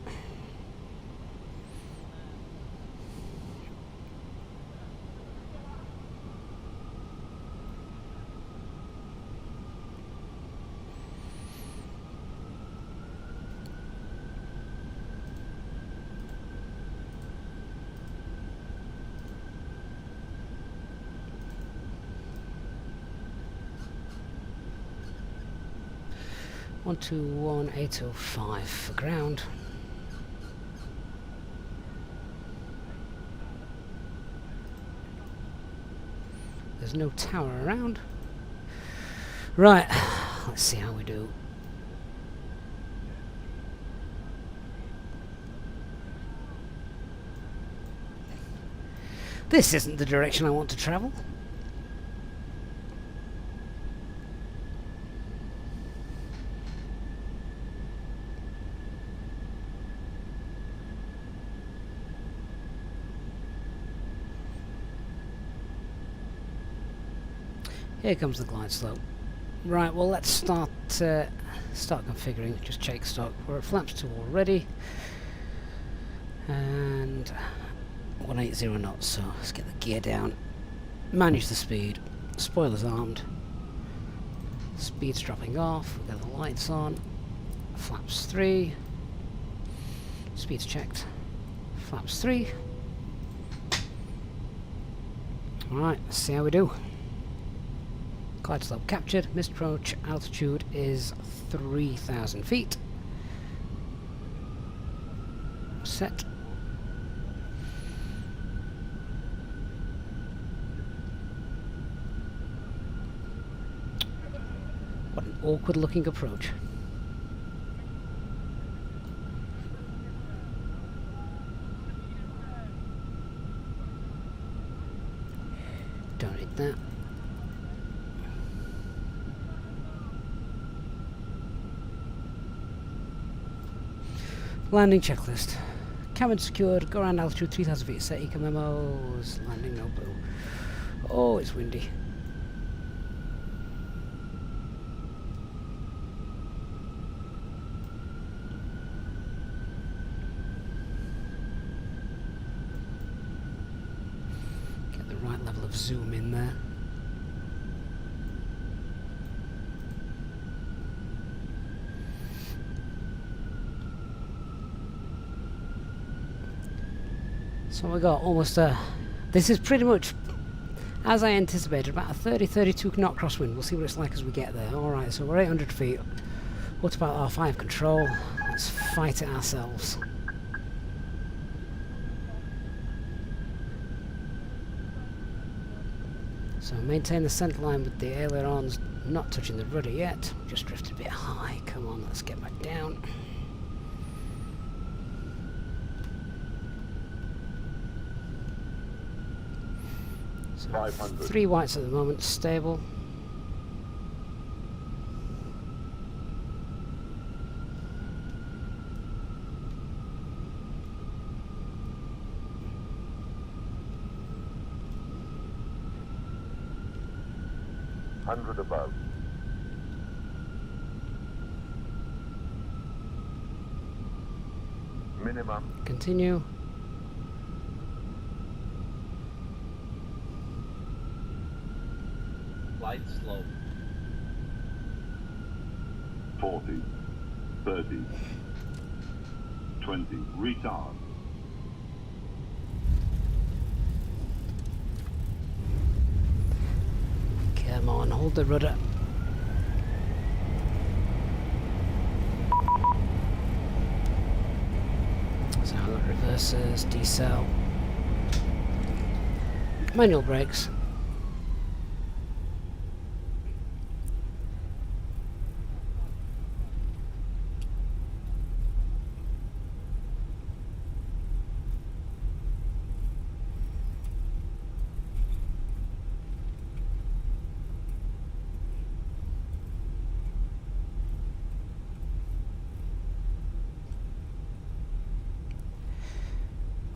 One two one 805 for ground. There's no tower around. Right, let's see how we do. This isn't the direction I want to travel. Here comes the glide slope. Right, well let's start configuring. Just check stock. We're at flaps 2 already. And 180 knots, so let's get the gear down. Manage the speed. Spoilers armed. Speed's dropping off. We've got the lights on. Flaps 3. Speed's checked. Flaps 3. Alright, let's see how we do. Glide slope captured. Missed approach altitude is 3,000 feet. Set. awkward looking approach. Don't need that. Landing checklist. Cabin secured, go around altitude 3000 feet, set eco memos, landing no blue. Oh, it's windy. Get the right level of zoom in there. So we got almost this is pretty much as I anticipated, about a 30-32 knot crosswind. We'll see what it's like as we get there. Alright, so we're 800 feet. What about our 5 control? Let's fight it ourselves. So maintain the centre line with the ailerons not touching the rudder yet. Just drifted a bit high. Come on, let's get back down. So 500. 3 whites at the moment, stable. Above. Minimum. Continue. Light slope. 40, 30, 20, retard. Come on, hold the rudder. So reverses, decel. Manual brakes.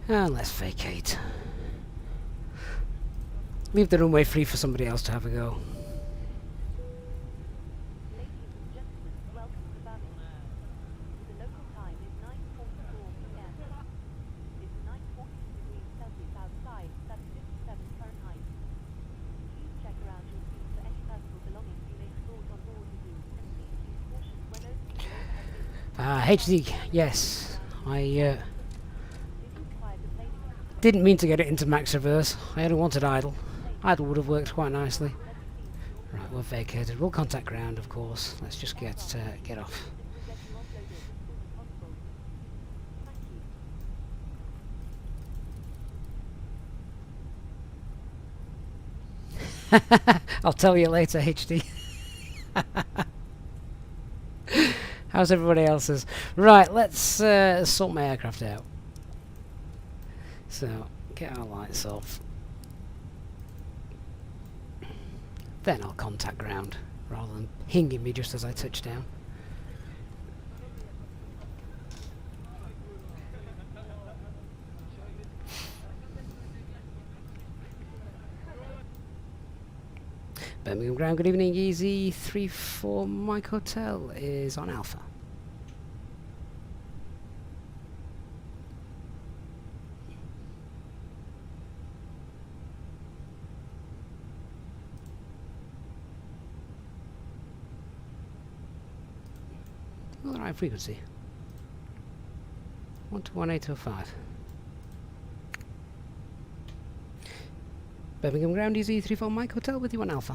And let's vacate. Leave the runway free for somebody else to have a go. Ladies and gentlemen, welcome to Birmingham. The local time is 9:44 p.m. It's 9:40 degrees Celsius outside, that's 57 Fahrenheit. Please check around your seat for any personal belongings you may have brought on board with you, and please use caution when opening the overhead bin. HD, yes. I didn't mean to get it into max reverse. I only wanted idle. Idle would have worked quite nicely. Right, we're vacated. We'll contact ground, of course. Let's just get off. I'll tell you later, HD. How's everybody else's? Right, let's sort my aircraft out. So, get our lights off. Then I'll contact ground, rather than hinging me just as I touch down. Birmingham ground, good evening, Easy 34 Mike Hotel is on Alpha. Well, the right frequency. 121.805. Birmingham ground, Easy 34 Mike Hotel with you on Alpha.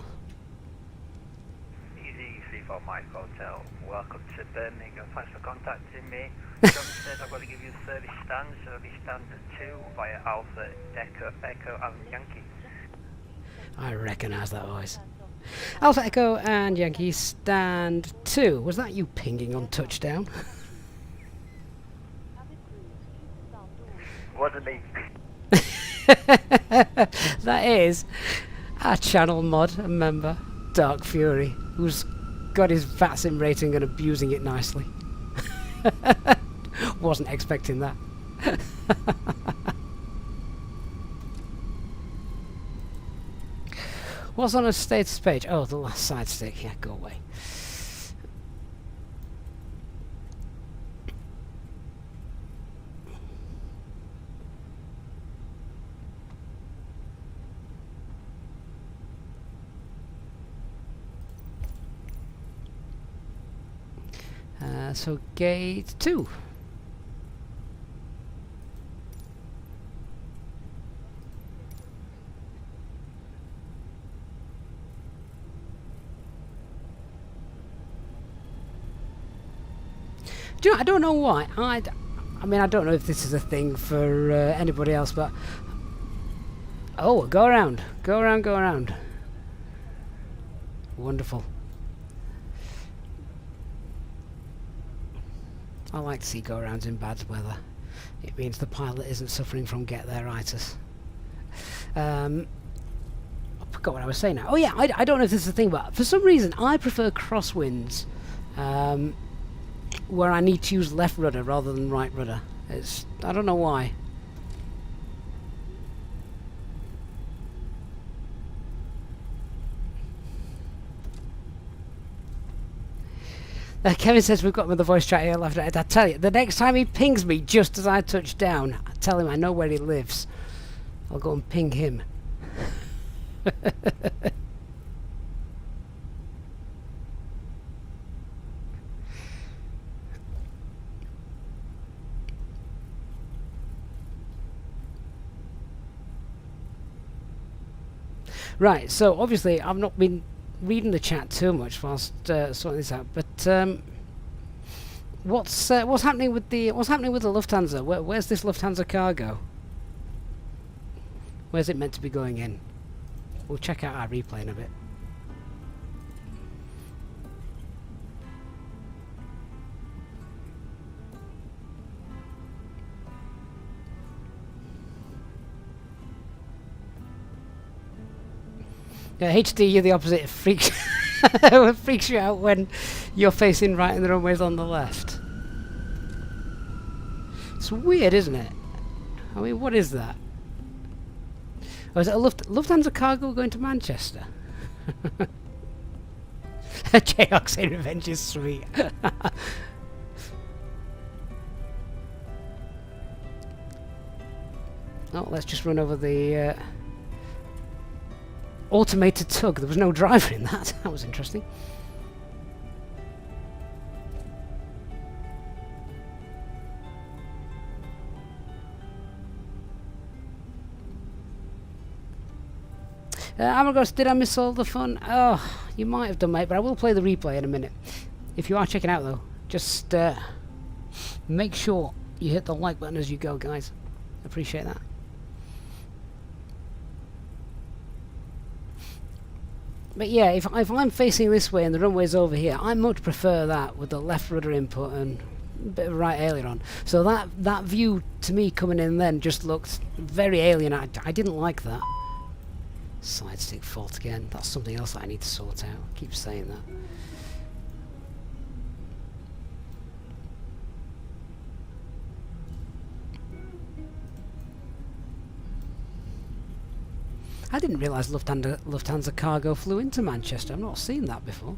Easy 34 Mike Hotel, welcome to Birmingham, thanks for contacting me. John says I've got to give you 30 stands, so it'll be standard 2 via Alpha, Echo and Yankee. I recognise that voice. Alpha Echo and Yankee stand 2. Was that you pinging on touchdown? Wasn't me. That is our channel mod member, Dark Fury, who's got his VATSIM rating and abusing it nicely. Wasn't expecting that. What's on a status page? Oh, the last side stick. Yeah, go away. So gate 2. Do you know, I don't know why. I mean, I don't know if this is a thing for anybody else, but... Oh, go around. Go around, go around. Wonderful. I like to see go-arounds in bad weather. It means the pilot isn't suffering from get-there-itis. I forgot what I was saying now. Oh yeah, I don't know if this is a thing, but for some reason I prefer crosswinds where I need to use left rudder rather than right rudder. I don't know why. Kevin says we've got him with the voice chat here left. I tell you, the next time he pings me just as I touch down, I tell him I know where he lives. I'll go and ping him. Right, so obviously I've not been reading the chat too much whilst sorting this out, but what's happening with the Lufthansa? Where's this Lufthansa cargo? Where's it meant to be going in? We'll check out our replay in a bit. Yeah, HD, you're the opposite. It freaks you out when you're facing right and the runway's on the left. It's weird, isn't it? I mean, what is that? Oh, is it a Lufthansa cargo going to Manchester? Jayhawk saying revenge is sweet. Oh, let's just run over the... automated tug. There was no driver in that. That was interesting. Amagos, did I miss all the fun? Oh, you might have done, mate, but I will play the replay in a minute. If you are checking out, though, just make sure you hit the like button as you go, guys. Appreciate that. But yeah, if I'm facing this way and the runway's over here, I much prefer that with the left rudder input and a bit of right aileron. So that view to me coming in then just looked very alien. I didn't like that. Side stick fault again. That's something else that I need to sort out. I keep saying that. I didn't realise Lufthansa cargo flew into Manchester. I've not seen that before.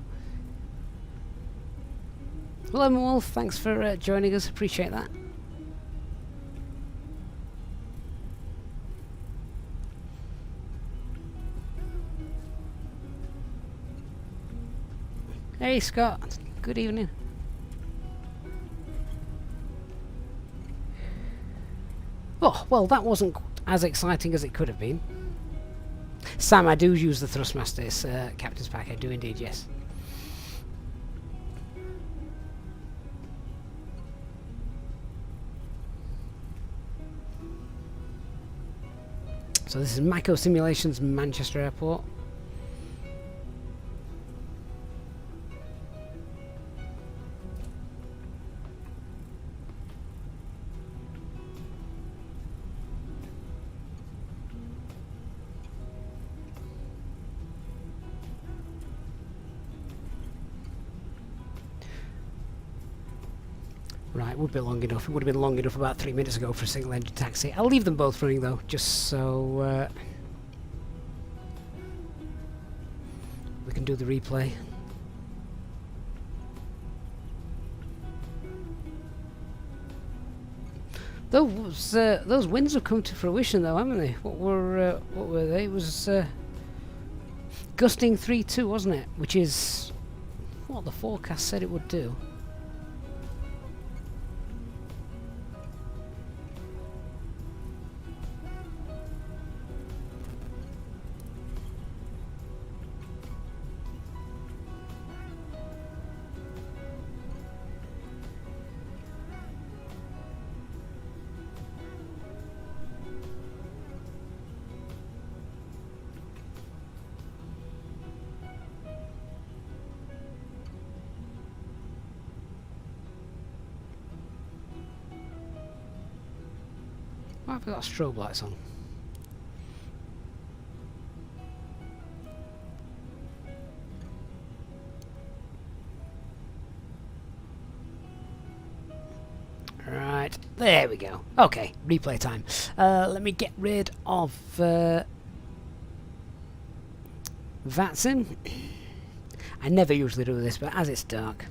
Hello, Wolf. Thanks for joining us. Appreciate that. Hey, Scott. Good evening. Oh, well, that wasn't as exciting as it could have been. Sam, I do use the Thrustmasters Captain's Pack. I do indeed, yes. So this is Mako Simulations, Manchester Airport. Right, would be long enough. It would have been long enough about 3 minutes ago for a single engine taxi. I'll leave them both running though, just so we can do the replay. Those winds have come to fruition though, haven't they? What were they? It was gusting 3.2, wasn't it? Which is what the forecast said it would do. Why have we got strobe lights on? Right, there we go. Okay, replay time. Let me get rid of VATSIM. I never usually do this, but as it's dark.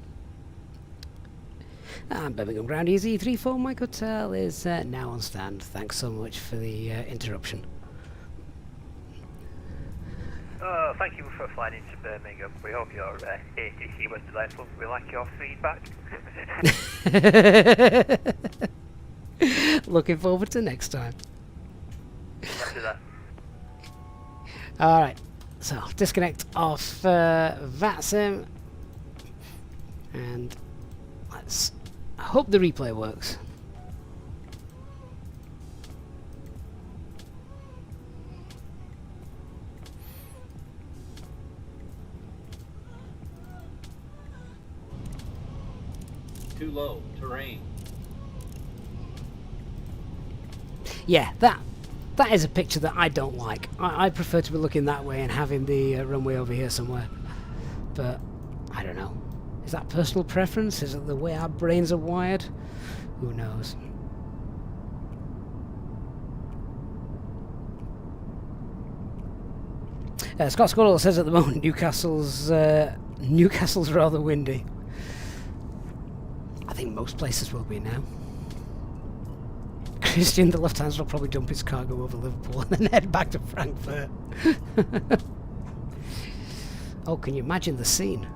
And Birmingham Ground EZ34 Mike Hotel is now on stand. Thanks so much for the interruption. Thank you for flying into Birmingham. We hope your ATC was delightful. We like your feedback. Looking forward to next time. After that. Alright, so disconnect off VATSIM and let's hope the replay works. Too low, terrain. Yeah, that is a picture that I don't like. I prefer to be looking that way and having the runway over here somewhere. But I don't know. Is that personal preference? Is it the way our brains are wired? Who knows? Scott Squirrel says at the moment Newcastle's rather windy. I think most places will be now. Christian, the Lufthansa will probably dump his cargo over Liverpool and then head back to Frankfurt. Oh, can you imagine the scene?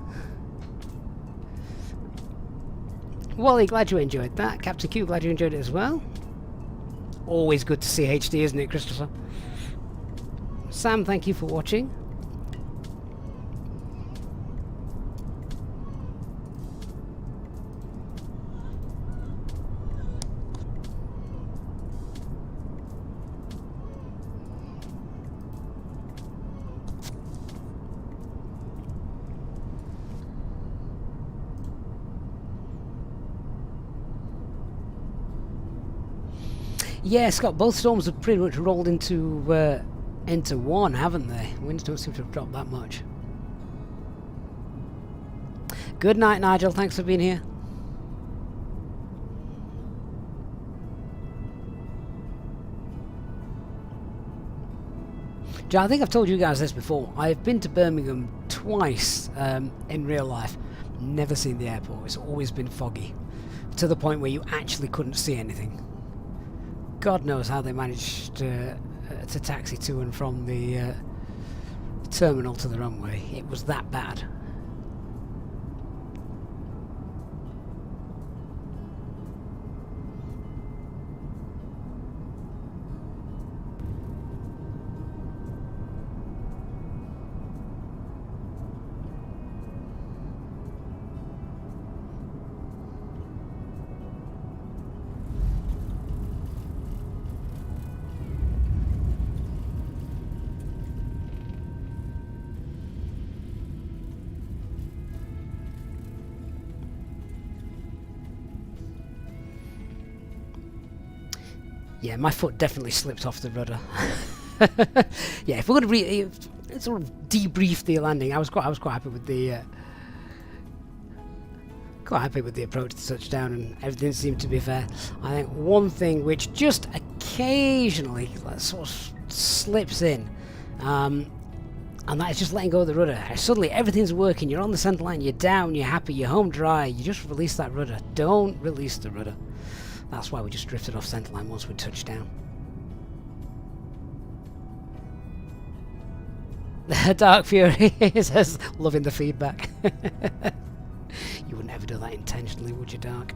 Wally, glad you enjoyed that. Captain Q, glad you enjoyed it as well. Always good to see HD, isn't it, Christopher? Sam, thank you for watching. Yeah, Scott, both storms have pretty much rolled into one, haven't they? Winds don't seem to have dropped that much. Good night, Nigel. Thanks for being here. I think I've told you guys this before. I've been to Birmingham twice in real life. Never seen the airport. It's always been foggy. To the point where you actually couldn't see anything. God knows how they managed to taxi to and from the terminal to the runway. It was that bad. Yeah, my foot definitely slipped off the rudder. Yeah, if we're going to sort of debrief the landing, I was quite happy with the quite happy with the approach to touchdown, and everything seemed to be fair. I think one thing which just occasionally sort of slips in, and that is just letting go of the rudder. Suddenly everything's working, you're on the centre line, you're down, you're happy, you're home dry, you just release that rudder. Don't release the rudder. That's why we just drifted off centre line once we touched down. Dark Fury says, loving the feedback. You wouldn't ever do that intentionally, would you, Dark?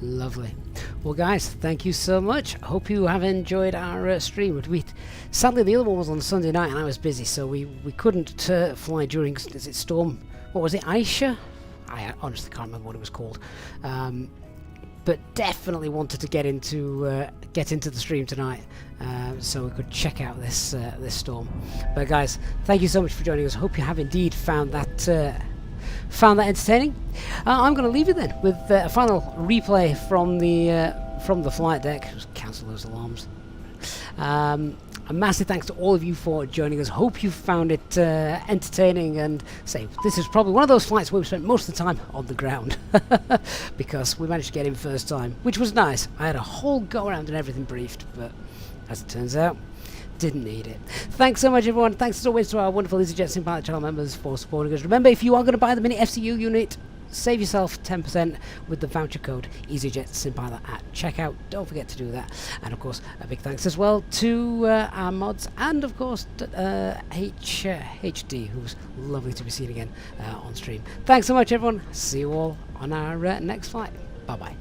Lovely. Well, guys, thank you so much. I hope you have enjoyed our stream. Sadly, the other one was on Sunday night and I was busy, so we couldn't fly during, is it storm? What was it, Aisha? I honestly can't remember what it was called. But definitely wanted to get into the stream tonight, so we could check out this storm. But guys, thank you so much for joining us. Hope you have indeed found that entertaining. I'm going to leave you then with a final replay from the flight deck. Just cancel those alarms. A massive thanks to all of you for joining us. Hope you found it entertaining, and say this is probably one of those flights where we spent most of the time on the ground because we managed to get in first time, which was nice. I had a whole go around and everything briefed, but as it turns out, didn't need it. Thanks so much, everyone. Thanks as always to our wonderful Easyjet Sim Pilot channel members for supporting us. Remember, if you are going to buy the MiniFCU unit, save yourself 10% with the voucher code Easyjet Sim Pilot at checkout. Don't forget to do that. And of course, a big thanks as well to our mods, and of course HD, who's lovely to be seen again on stream. Thanks so much, everyone. See you all on our next flight. Bye bye.